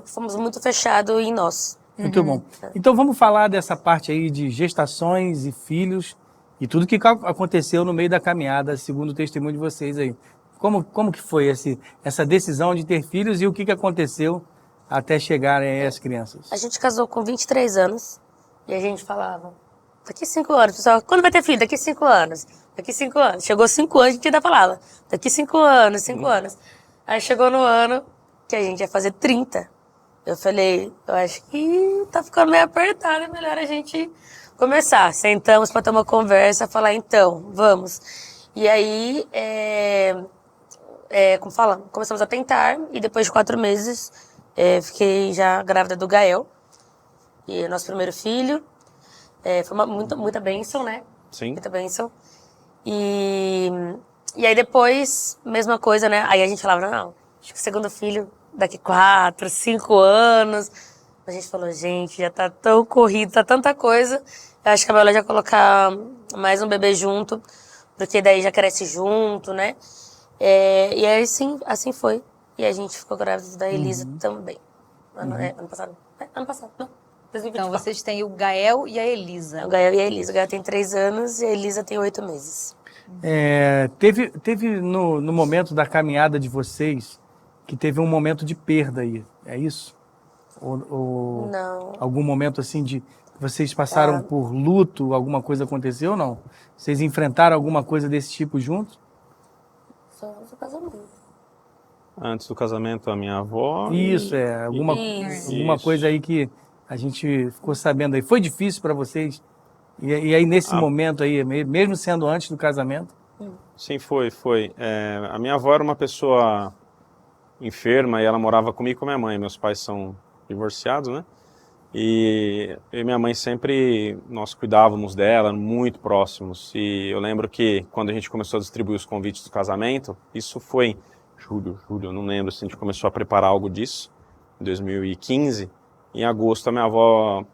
fomos muito fechados em nós. Muito bom. Então vamos falar dessa parte aí de gestações e filhos e tudo que aconteceu no meio da caminhada, segundo o testemunho de vocês aí. Como que foi essa decisão de ter filhos e o que aconteceu até chegarem as crianças? A gente casou com 23 anos e a gente falava, daqui 5 anos, pessoal, quando vai ter filho? Daqui 5 anos. Daqui 5 anos. Chegou 5 anos, a gente ainda falava, daqui 5 anos, 5 anos. Aí chegou no ano que a gente ia fazer 30. Eu falei, eu acho que tá ficando meio apertado, é melhor a gente começar. Sentamos para ter uma conversa, falar, então, vamos. E aí, como fala, começamos a tentar e depois de 4 meses, fiquei já grávida do Gael. E nosso primeiro filho. Foi muita bênção, né? Sim. Muita bênção. E aí depois, mesma coisa, né? Aí a gente falava, não, acho que o segundo filho daqui 4, 5 anos. A gente falou, gente, já tá tão corrido, tá tanta coisa. Eu acho que é melhor já colocar mais um bebê junto, porque daí já cresce junto, né? E aí, assim foi. E a gente ficou grávida da Elisa também. Ano passado. Ano passado, não. 2024. Então, vocês têm o Gael e a Elisa. O Gael e a Elisa. O Gael tem 3 anos e a Elisa tem 8 meses. Teve no momento da caminhada de vocês que teve um momento de perda aí, é isso? Ou Não. algum momento assim de vocês passaram por luto, alguma coisa aconteceu ou não? Vocês enfrentaram alguma coisa desse tipo juntos? Só o casamento. Antes do casamento, a minha avó. Isso, alguma coisa aí que a gente ficou sabendo aí. Foi difícil para vocês? E aí nesse momento aí, mesmo sendo antes do casamento? Sim, foi. A minha avó era uma pessoa enferma e ela morava comigo e com minha mãe. Meus pais são divorciados, né? E eu e minha mãe sempre, nós cuidávamos dela, muito próximos. E eu lembro que quando a gente começou a distribuir os convites do casamento, isso foi em julho, eu não lembro se a gente começou a preparar algo disso, em 2015. Em agosto, a minha avó,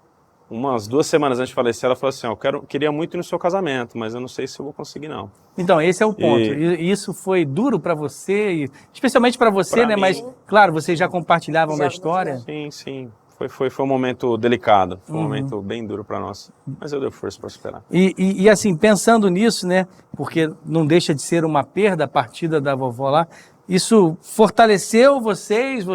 umas 2 semanas antes de falecer, ela falou assim, queria muito ir no seu casamento, mas eu não sei se eu vou conseguir, não. Então, esse é o ponto. E isso foi duro para você, especialmente para você, né? Mim, mas, claro, vocês já compartilhavam da história. Sim. Foi um momento delicado, foi um momento bem duro para nós, mas eu dei força para superar. E assim, pensando nisso, né? Porque não deixa de ser uma perda a partida da vovó lá, isso fortaleceu vocês,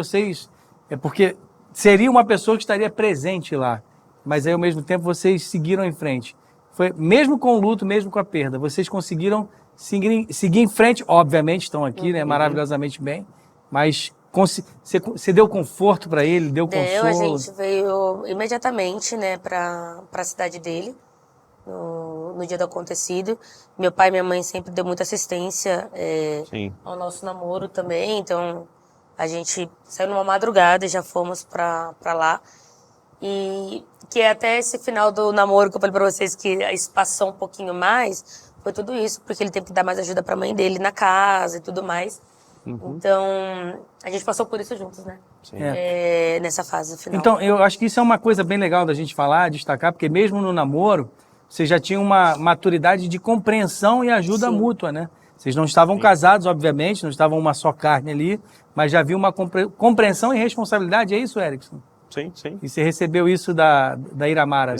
porque seria uma pessoa que estaria presente lá, mas aí ao mesmo tempo vocês seguiram em frente. Foi, mesmo com o luto, mesmo com a perda, vocês conseguiram seguir em frente, obviamente estão aqui, né, maravilhosamente bem, mas você deu conforto para ele, deu consolo? A gente veio imediatamente, né, para a cidade dele, no dia do acontecido. Meu pai e minha mãe sempre deu muita assistência ao nosso namoro também, então a gente saiu numa madrugada e já fomos para lá. E que até esse final do namoro que eu falei para vocês que isso passou um pouquinho mais, foi tudo isso, porque ele teve que dar mais ajuda para a mãe dele na casa e tudo mais. Então, a gente passou por isso juntos, né? Nessa fase final. Então, eu acho que isso é uma coisa bem legal da gente falar, destacar, porque mesmo no namoro, vocês já tinham uma maturidade de compreensão e ajuda mútua, né? Vocês não estavam casados, obviamente, não estavam uma só carne ali, mas já havia uma compreensão e responsabilidade, é isso, Erickson? Sim. E você recebeu isso da Iramara, né?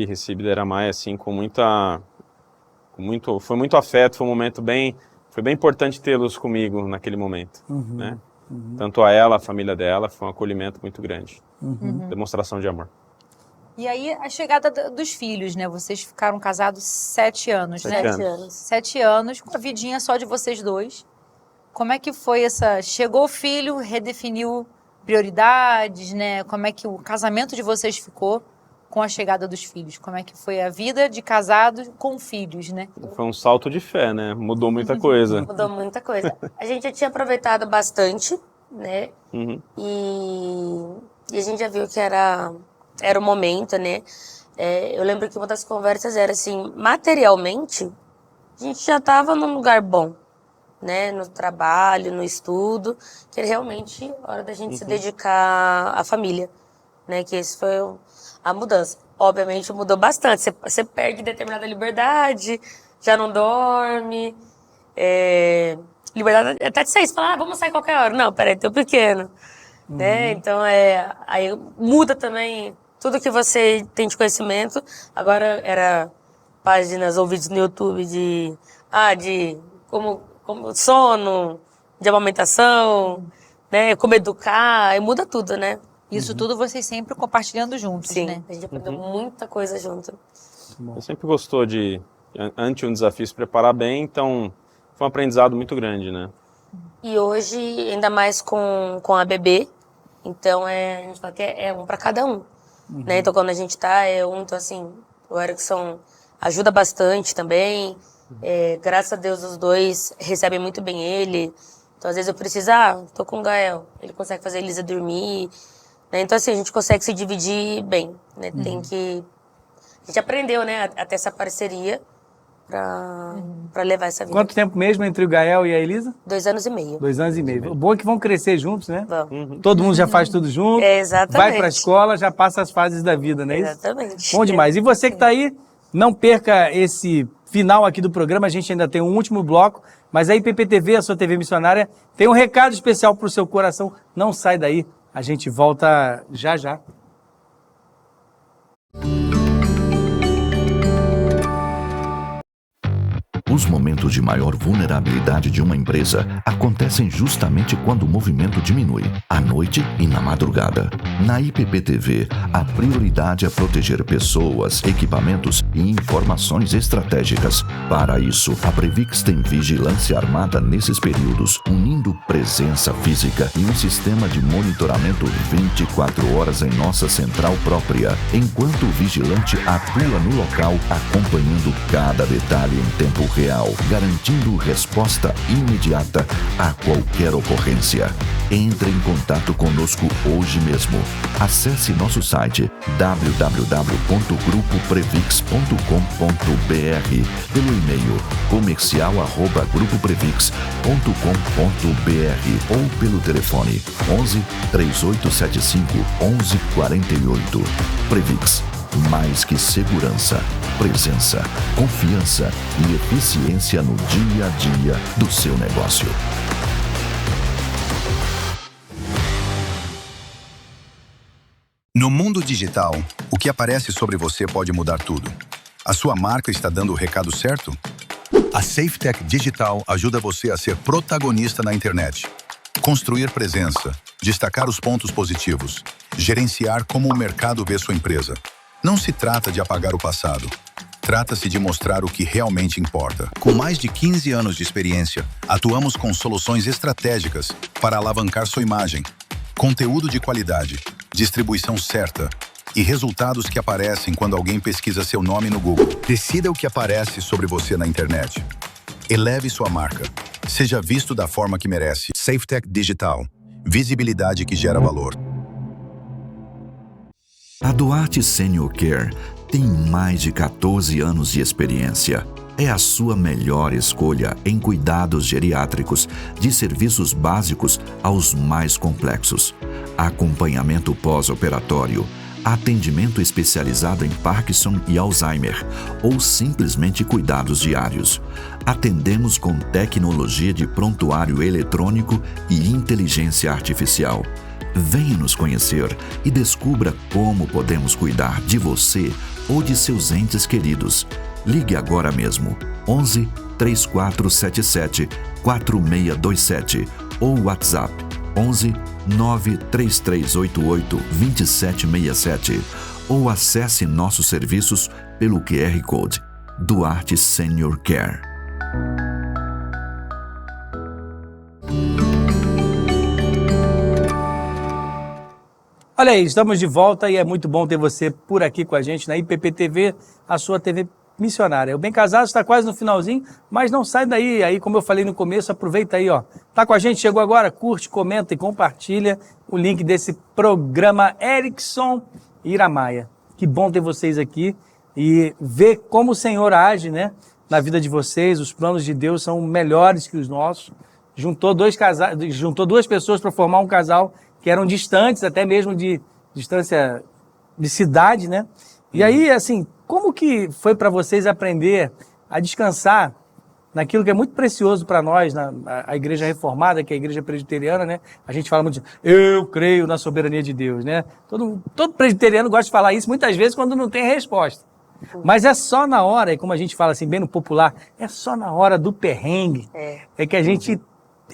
Recebi da Iramara, assim, foi muito afeto, foi um momento foi bem importante tê-los comigo naquele momento, né? Tanto a ela, a família dela, foi um acolhimento muito grande, demonstração de amor. E aí, a chegada dos filhos, né? Vocês ficaram casados 7 anos, né? 7 anos. 7 anos, com a vidinha só de vocês dois. Como é que foi chegou o filho, redefiniu prioridades, né? Como é que o casamento de vocês ficou com a chegada dos filhos? Como é que foi a vida de casado com filhos, né? Foi um salto de fé, né? Mudou muita coisa. Mudou muita coisa. A gente já tinha aproveitado bastante, né? E a gente já viu que era o momento, né? Eu lembro que uma das conversas era assim, materialmente, a gente já estava num lugar bom, né? No trabalho, no estudo, que era realmente hora da gente se dedicar à família, né? Que esse foi a mudança. Obviamente mudou bastante, você perde determinada liberdade, já não dorme, liberdade até de sair, você fala, vamos sair qualquer hora. Não, peraí, teu pequeno, né? Então, aí muda também tudo que você tem de conhecimento. Agora era páginas ou vídeos no YouTube de como sono, de amamentação, né? Como educar, e muda tudo, né? Isso tudo vocês sempre compartilhando juntos, Sim, né? a gente aprendeu muita coisa junto. Eu sempre gostou ante um desafio, se preparar bem, então foi um aprendizado muito grande, né? E hoje, ainda mais com a bebê, então a gente fala que é um para cada um, né? Então quando a gente tá, então assim, o Erickson ajuda bastante também, graças a Deus os dois recebem muito bem ele, então às vezes eu preciso, tô com o Gael, ele consegue fazer a Elisa dormir, né? Então assim, a gente consegue se dividir bem, né? A gente aprendeu, né, a ter essa parceria para levar essa vida. Quanto tempo mesmo entre o Gael e a Elisa? 2 anos e meio. 2 anos e meio. O bom é que vão crescer juntos, né? Vamos. Todo mundo já faz tudo junto. Exatamente. Vai pra escola, já passa as fases da vida, não é isso? Exatamente. Bom demais. E você que tá aí, não perca esse final aqui do programa. A gente ainda tem um último bloco. Mas a IPPTV, a sua TV missionária, tem um recado especial pro seu coração. Não sai daí. A gente volta já já. Os momentos de maior vulnerabilidade de uma empresa acontecem justamente quando o movimento diminui, à noite e na madrugada. Na IPPTV, a prioridade é proteger pessoas, equipamentos e informações estratégicas. Para isso, a Previx tem vigilância armada nesses períodos, unindo presença física e um sistema de monitoramento 24 horas em nossa central própria, enquanto o vigilante atua no local acompanhando cada detalhe em tempo real, garantindo resposta imediata a qualquer ocorrência. Entre em contato conosco hoje mesmo. Acesse nosso site www.grupoprevix.com.br, pelo e-mail comercial@grupoprevix.com.br ou pelo telefone 11 3875 1148. Previx. Mais que segurança, presença, confiança e eficiência no dia a dia do seu negócio. No mundo digital, o que aparece sobre você pode mudar tudo. A sua marca está dando o recado certo? A SafeTech Digital ajuda você a ser protagonista na internet. Construir presença, destacar os pontos positivos, gerenciar como o mercado vê sua empresa. Não se trata de apagar o passado. Trata-se de mostrar o que realmente importa. Com mais de 15 anos de experiência, atuamos com soluções estratégicas para alavancar sua imagem, conteúdo de qualidade, distribuição certa e resultados que aparecem quando alguém pesquisa seu nome no Google. Decida o que aparece sobre você na internet. Eleve sua marca. Seja visto da forma que merece. SafeTech Digital. Visibilidade que gera valor. A Duarte Senior Care tem mais de 14 anos de experiência. É a sua melhor escolha em cuidados geriátricos, de serviços básicos aos mais complexos. Acompanhamento pós-operatório, atendimento especializado em Parkinson e Alzheimer, ou simplesmente cuidados diários. Atendemos com tecnologia de prontuário eletrônico e inteligência artificial. Venha nos conhecer e descubra como podemos cuidar de você ou de seus entes queridos. Ligue agora mesmo 11 3477 4627 ou WhatsApp 11 93388 2767 ou acesse nossos serviços pelo QR Code Duarte Senior Care. Olha aí, estamos de volta e é muito bom ter você por aqui com a gente na IPPTV, a sua TV missionária. O Bem Casado está quase no finalzinho, mas não sai daí. Aí, como eu falei no começo, aproveita aí, ó. Tá com a gente, chegou agora, curte, comenta e compartilha o link desse programa Erickson Iramaia. Que bom ter vocês aqui e ver como o Senhor age, né, na vida de vocês. Os planos de Deus são melhores que os nossos. Juntou duas pessoas para formar um casal que eram distantes, até mesmo de distância de cidade, né? E aí, assim, como que foi para vocês aprender a descansar naquilo que é muito precioso para nós, a Igreja Reformada, que é a Igreja Presbiteriana, né? A gente fala muito de, eu creio na soberania de Deus, né? Todo presbiteriano gosta de falar isso, muitas vezes, quando não tem resposta. Mas é só na hora, e como a gente fala assim, bem no popular, é só na hora do perrengue, é que a gente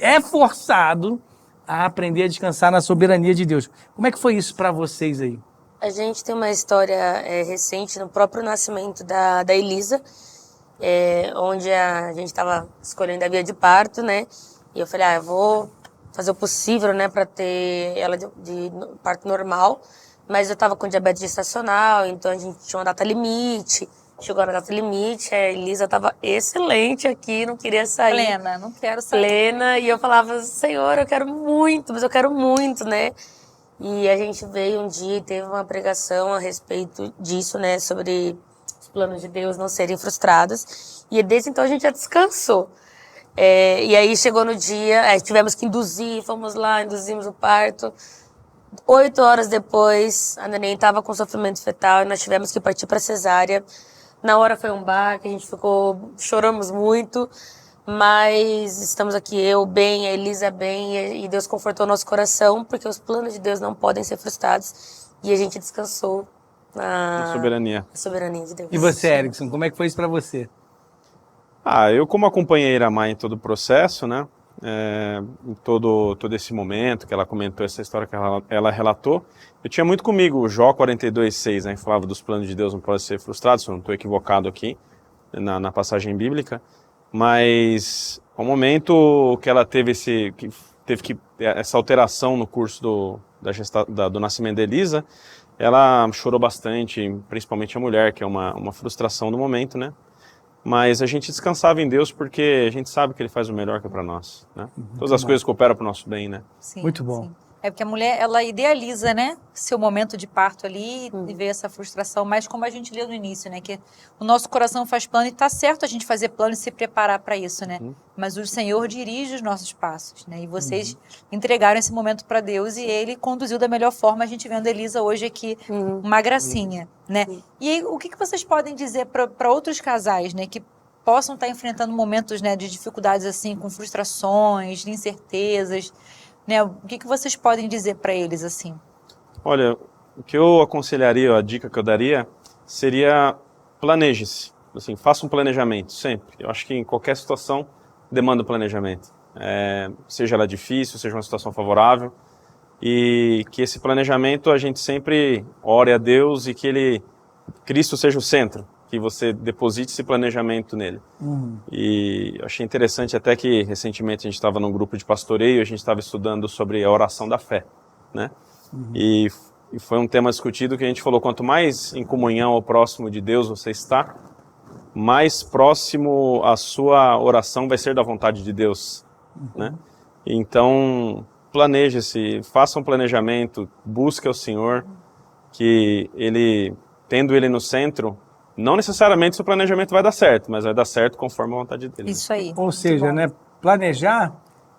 é forçado a aprender a descansar na soberania de Deus. Como é que foi isso para vocês aí? A gente tem uma história recente no próprio nascimento da Elisa, onde a gente estava escolhendo a via de parto, né? E eu falei, eu vou fazer o possível, né, para ter ela de parto normal. Mas eu estava com diabetes gestacional, então a gente tinha uma data limite. Chegou na data limite, a Elisa estava excelente aqui, não queria sair. Plena, não quero sair. Plena, e eu falava, Senhor, eu quero muito, mas eu quero muito, né? E a gente veio um dia e teve uma pregação a respeito disso, né? Sobre planos de Deus não serem frustrados. E desde então a gente já descansou. E aí chegou no dia, tivemos que induzir, fomos lá, induzimos o parto. 8 horas depois, a neném estava com sofrimento fetal e nós tivemos que partir para cesárea. Na hora foi um baque, a gente choramos muito, mas estamos aqui, eu bem, a Elisa bem, e Deus confortou nosso coração, porque os planos de Deus não podem ser frustrados, e a gente descansou na soberania de Deus. E você, Erickson, como é que foi isso para você? Eu como acompanhei a Iramai em todo o processo, né, em todo esse momento que ela comentou, essa história que ela relatou, eu tinha muito comigo o Jó 42:6, né, que falava dos planos de Deus não podem ser frustrados, se eu não estou equivocado aqui na passagem bíblica, mas o momento que ela teve essa alteração no curso do nascimento da Elisa, ela chorou bastante, principalmente a mulher, que é uma frustração do momento, né? Mas a gente descansava em Deus porque a gente sabe que Ele faz o melhor que é para nós, né? Todas as coisas cooperam para o nosso bem, né? Sim, Muito bom. sim. É porque a mulher, ela idealiza, né, seu momento de parto ali e vê essa frustração, mas como a gente leu no início, né, que o nosso coração faz plano e tá certo a gente fazer plano e se preparar para isso, né? Mas o Senhor dirige os nossos passos, né? E vocês entregaram esse momento para Deus e Ele conduziu da melhor forma. A gente vendo a Elisa hoje aqui, uma gracinha, né? E aí, o que vocês podem dizer para outros casais, né, que possam estar enfrentando momentos, né, de dificuldades assim, com frustrações, de incertezas, né? O que vocês podem dizer para eles assim? Olha, o que eu aconselharia, a dica que eu daria, seria planeje-se. Assim, faça um planejamento, sempre. Eu acho que em qualquer situação demanda planejamento. Seja ela difícil, seja uma situação favorável. E que esse planejamento a gente sempre ore a Deus e que Cristo seja o centro. Que você deposite esse planejamento nele. E eu achei interessante até que recentemente a gente estava num grupo de pastoreio, a gente estava estudando sobre a oração da fé, né? E foi um tema discutido que a gente falou, quanto mais em comunhão ao próximo de Deus você está, mais próximo a sua oração vai ser da vontade de Deus, né? Então, planeje-se, faça um planejamento, busque ao Senhor, que tendo Ele no centro, não necessariamente seu planejamento vai dar certo, mas vai dar certo conforme a vontade dele. Isso aí. Ou seja, né, planejar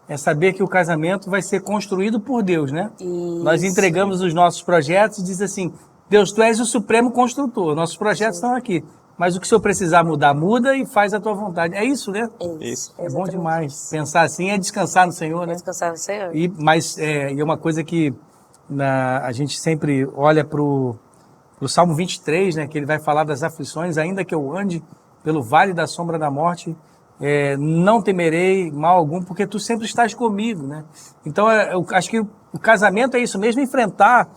é saber que o casamento vai ser construído por Deus, né? Isso. Nós entregamos os nossos projetos e diz assim, Deus, Tu és o supremo construtor, nossos projetos estão aqui. Mas o que o Senhor precisar mudar, muda e faz a Tua vontade. É isso, né? Isso. É bom demais. Pensar assim é descansar no Senhor, né? Descansar no Senhor. Mas é uma coisa que a gente sempre olha para o Salmo 23, né, que ele vai falar das aflições, ainda que eu ande pelo vale da sombra da morte, não temerei mal algum, porque Tu sempre estás comigo, né? Então, eu acho que o casamento é isso mesmo, enfrentar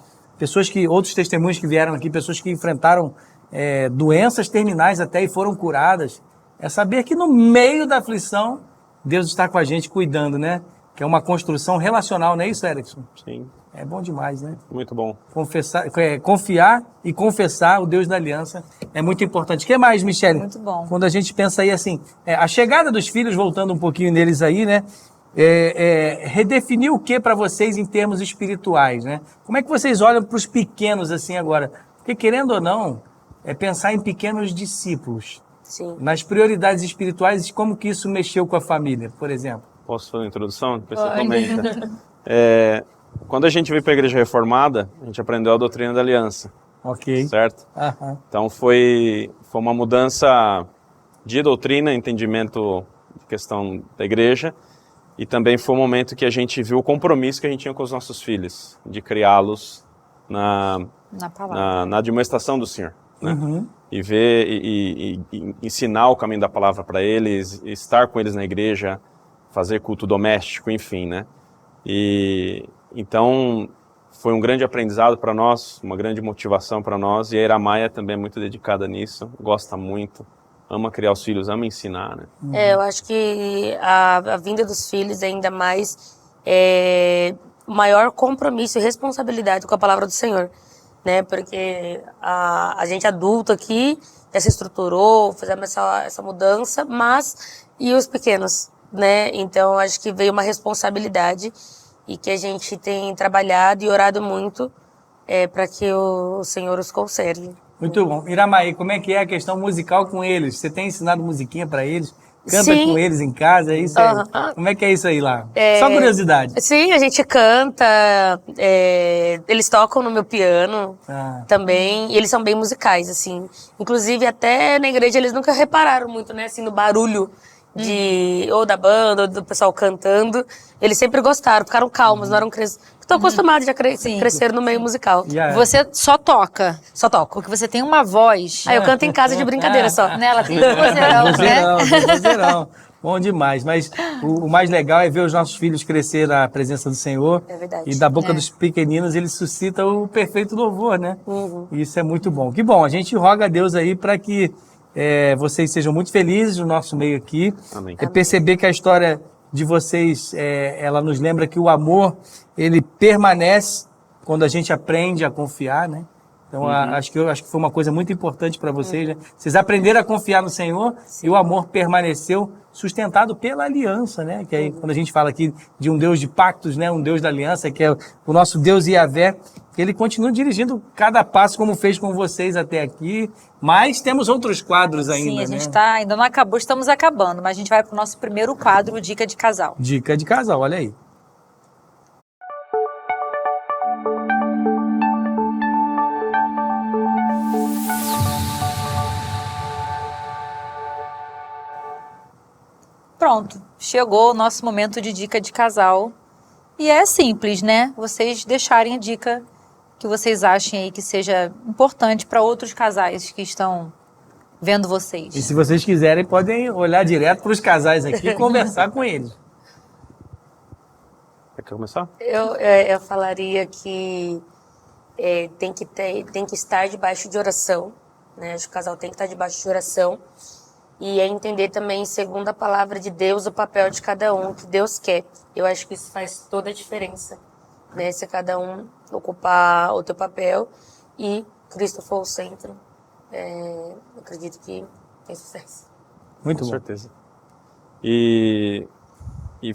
outros testemunhos que vieram aqui, pessoas que enfrentaram doenças terminais até e foram curadas, é saber que no meio da aflição, Deus está com a gente cuidando, né? Que é uma construção relacional, não é isso, Erickson? Sim. É bom demais, né? Muito bom. Confiar e confessar o Deus da aliança é muito importante. O que mais, Michele? Muito bom. Quando a gente pensa aí assim, a chegada dos filhos, voltando um pouquinho neles aí, né? Redefinir o que para vocês em termos espirituais, né? Como é que vocês olham para os pequenos assim agora? Porque querendo ou não, pensar em pequenos discípulos. Sim. Nas prioridades espirituais, como que isso mexeu com a família, por exemplo? Posso fazer uma introdução? Depois você comenta. Quando a gente veio para a Igreja Reformada, a gente aprendeu a doutrina da aliança. Ok. Certo? Então foi uma mudança de doutrina, entendimento de questão da igreja, e também foi um momento que a gente viu o compromisso que a gente tinha com os nossos filhos, de criá-los na admoestação do Senhor. Né? E ver e ensinar o caminho da palavra para eles, estar com eles na igreja, fazer culto doméstico, enfim, né? E então foi um grande aprendizado para nós, uma grande motivação para nós, e a Iramaia também é muito dedicada nisso, gosta muito, ama criar os filhos, ama ensinar, né? Eu acho que a vinda dos filhos ainda mais o maior compromisso e responsabilidade com a palavra do Senhor, né? Porque a gente adulto aqui já se estruturou, fizemos essa mudança, mas e os pequenos, né? Então acho que veio uma responsabilidade e que a gente tem trabalhado e orado muito para que o Senhor os conserve. Muito bom. Iramaí, como é que é a questão musical com eles? Você tem ensinado musiquinha para eles? Canta Sim. com eles em casa? É isso aí? Como é que é isso aí lá? Só curiosidade. Sim, a gente canta, eles tocam no meu piano também, e eles são bem musicais, assim. Inclusive, até na igreja eles nunca repararam muito, né, assim, no barulho ou da banda, ou do pessoal cantando. Eles sempre gostaram, ficaram calmos, não eram crianças. Estão acostumados já a crescer no meio musical. Você só toca. Só toco. Porque você tem uma voz. Aí eu canto em casa de brincadeira só. Ela tem vozeirão, né? Vozeirão. Bom demais. Mas o mais legal é ver os nossos filhos crescer na presença do Senhor. É verdade. E da boca dos pequeninos ele suscita o perfeito louvor, né? E isso é muito bom. Que bom, a gente roga a Deus aí para que vocês sejam muito felizes no nosso meio aqui. Amém. Perceber que a história de vocês, ela nos lembra que o amor, ele permanece quando a gente aprende a confiar, né? Então, acho que foi uma coisa muito importante para vocês, né? Vocês aprenderam a confiar no Senhor e o amor permaneceu sustentado pela aliança, né? Que aí, quando a gente fala aqui de um Deus de pactos, né? Um Deus da aliança, que é o nosso Deus Yahvé, que ele continua dirigindo cada passo como fez com vocês até aqui, mas temos outros quadros ainda, Sim, a gente né? ainda não acabou, estamos acabando, mas a gente vai para o nosso primeiro quadro, Dica de Casal. Dica de casal, olha aí. Pronto, chegou o nosso momento de dica de casal. E é simples, né? Vocês deixarem a dica que vocês achem aí que seja importante para outros casais que estão vendo vocês. E se vocês quiserem, podem olhar direto para os casais aqui e conversar com eles. Quer começar? Eu falaria que tem que estar debaixo de oração, né? Acho que o casal tem que estar debaixo de oração. E entender também, segundo a palavra de Deus, o papel de cada um, o que Deus quer. Eu acho que isso faz toda a diferença, né? Se cada um ocupar o teu papel e Cristo for o centro, acredito que tem sucesso. Muito Com bom. certeza. E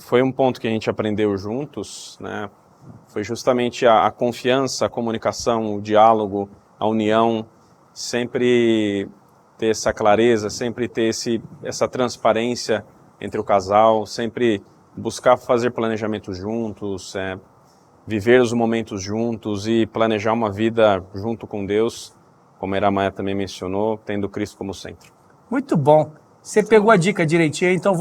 foi um ponto que a gente aprendeu juntos, né? Foi justamente a confiança, a comunicação, o diálogo, a união, sempre ter essa clareza, sempre ter essa transparência entre o casal, sempre buscar fazer planejamentos juntos, viver os momentos juntos e planejar uma vida junto com Deus, como a Iramaia também mencionou, tendo Cristo como centro. Muito bom. Você pegou a dica direitinho, então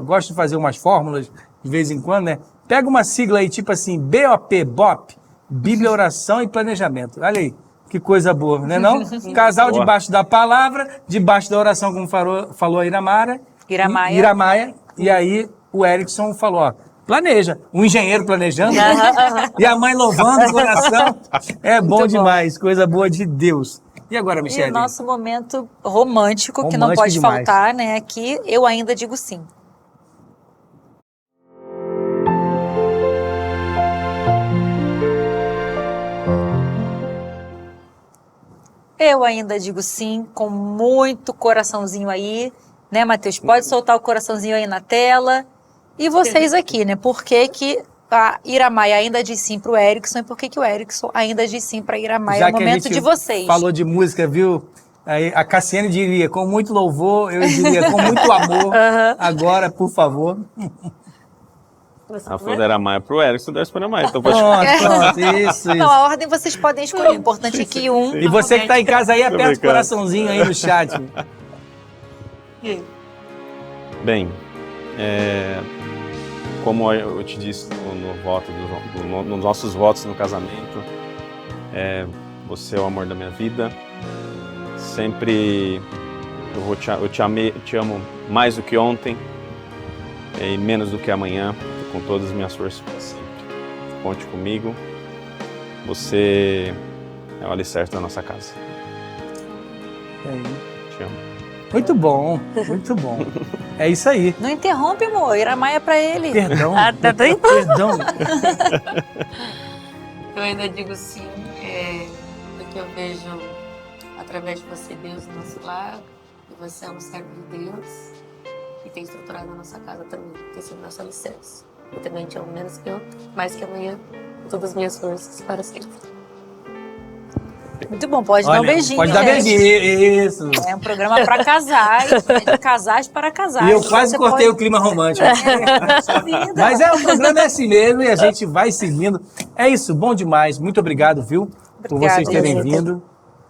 gosto de fazer umas fórmulas de vez em quando, né? Pega uma sigla aí, tipo assim, BOP, BOP, Bíblia, Oração e Planejamento. Olha aí, que coisa boa, né não? Casal Boa. debaixo da palavra, debaixo da oração, como falou a Iramaia. E aí o Erickson falou, ó, planeja. O engenheiro planejando, e a mãe louvando o coração. É bom Muito demais, coisa boa de Deus. E agora, E Michele? o nosso momento romântico, que não Romântico pode demais. faltar, né? Aqui, eu ainda digo sim. Eu ainda digo sim, com muito coraçãozinho aí, né, Matheus? Pode soltar o coraçãozinho aí na tela. E vocês aqui, né? Por que que a Iramaia ainda diz sim pro Erickson e por que que o Erickson ainda diz sim pra Iramaia? É o que a momento gente de vocês. falou de música, viu? Aí a Cassiane diria, com muito louvor, eu diria, com muito amor. Agora, por favor. A flor da Iramaia pro Erickson, deve para a Iramaia. Então pode Pronto, isso. Não, a ordem vocês podem escolher. O importante é que um... E você que tá em casa aí, aperta o brincando. coraçãozinho aí no chat. Bem, como eu te disse nos nossos votos no casamento, você é o amor da minha vida. Sempre eu te amo mais do que ontem e menos do que amanhã, com todas as minhas forças para sempre. Conte comigo. Você é o alicerce da nossa casa. Te amo. Muito bom, muito bom. É isso aí. Não interrompe, amor. Iramaia pra ele. Perdão. Tá bem? Perdão. Eu ainda digo sim, porque eu vejo através de você Deus no nosso lar, e você é um servo de Deus e tem estruturado a nossa casa também, tem sido nosso alicerce. Eu também te amo menos que ontem, mais que amanhã, com todas as minhas forças para sempre. Muito bom, pode dar um beijinho. Pode dar beijinho, isso. É um programa para casais, de casais para casais. E eu quase Você cortei pode- o clima romântico. Poxa vida. Mas o programa é assim mesmo e a gente vai seguindo. É isso, bom demais. Muito obrigado, viu? Por Obrigada, vocês terem José. vindo,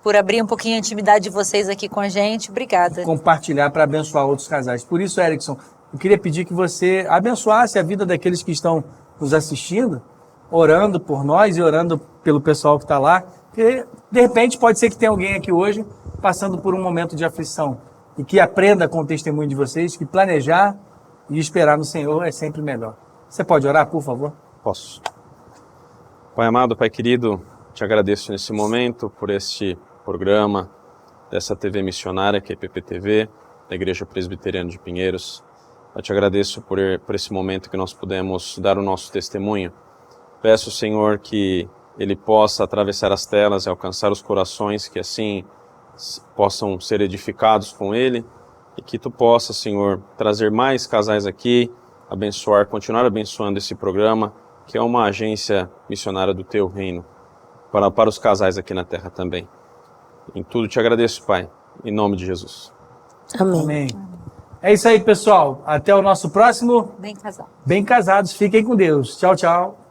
Por abrir um pouquinho a intimidade de vocês aqui com a gente. Obrigada. compartilhar para abençoar outros casais. Por isso, Erickson, eu queria pedir que você abençoasse a vida daqueles que estão nos assistindo, orando por nós e orando pelo pessoal que está lá. Porque, de repente, pode ser que tenha alguém aqui hoje passando por um momento de aflição e que aprenda com o testemunho de vocês que planejar e esperar no Senhor é sempre melhor. Você pode orar, por favor? Posso. Pai amado, Pai querido, te agradeço nesse momento por este programa dessa TV missionária que é PPTV, da Igreja Presbiteriana de Pinheiros. Eu te agradeço por esse momento que nós pudemos dar o nosso testemunho. Peço, Senhor, que ele possa atravessar as telas e alcançar os corações, que assim possam ser edificados com ele, e que tu possa, Senhor, trazer mais casais aqui, abençoar, continuar abençoando esse programa, que é uma agência missionária do teu reino, para os casais aqui na terra também. Em tudo te agradeço, Pai, em nome de Jesus. Amém. Amém. É isso aí, pessoal. Até o nosso próximo Bem casado. Bem Casados. Fiquem com Deus. Tchau, tchau.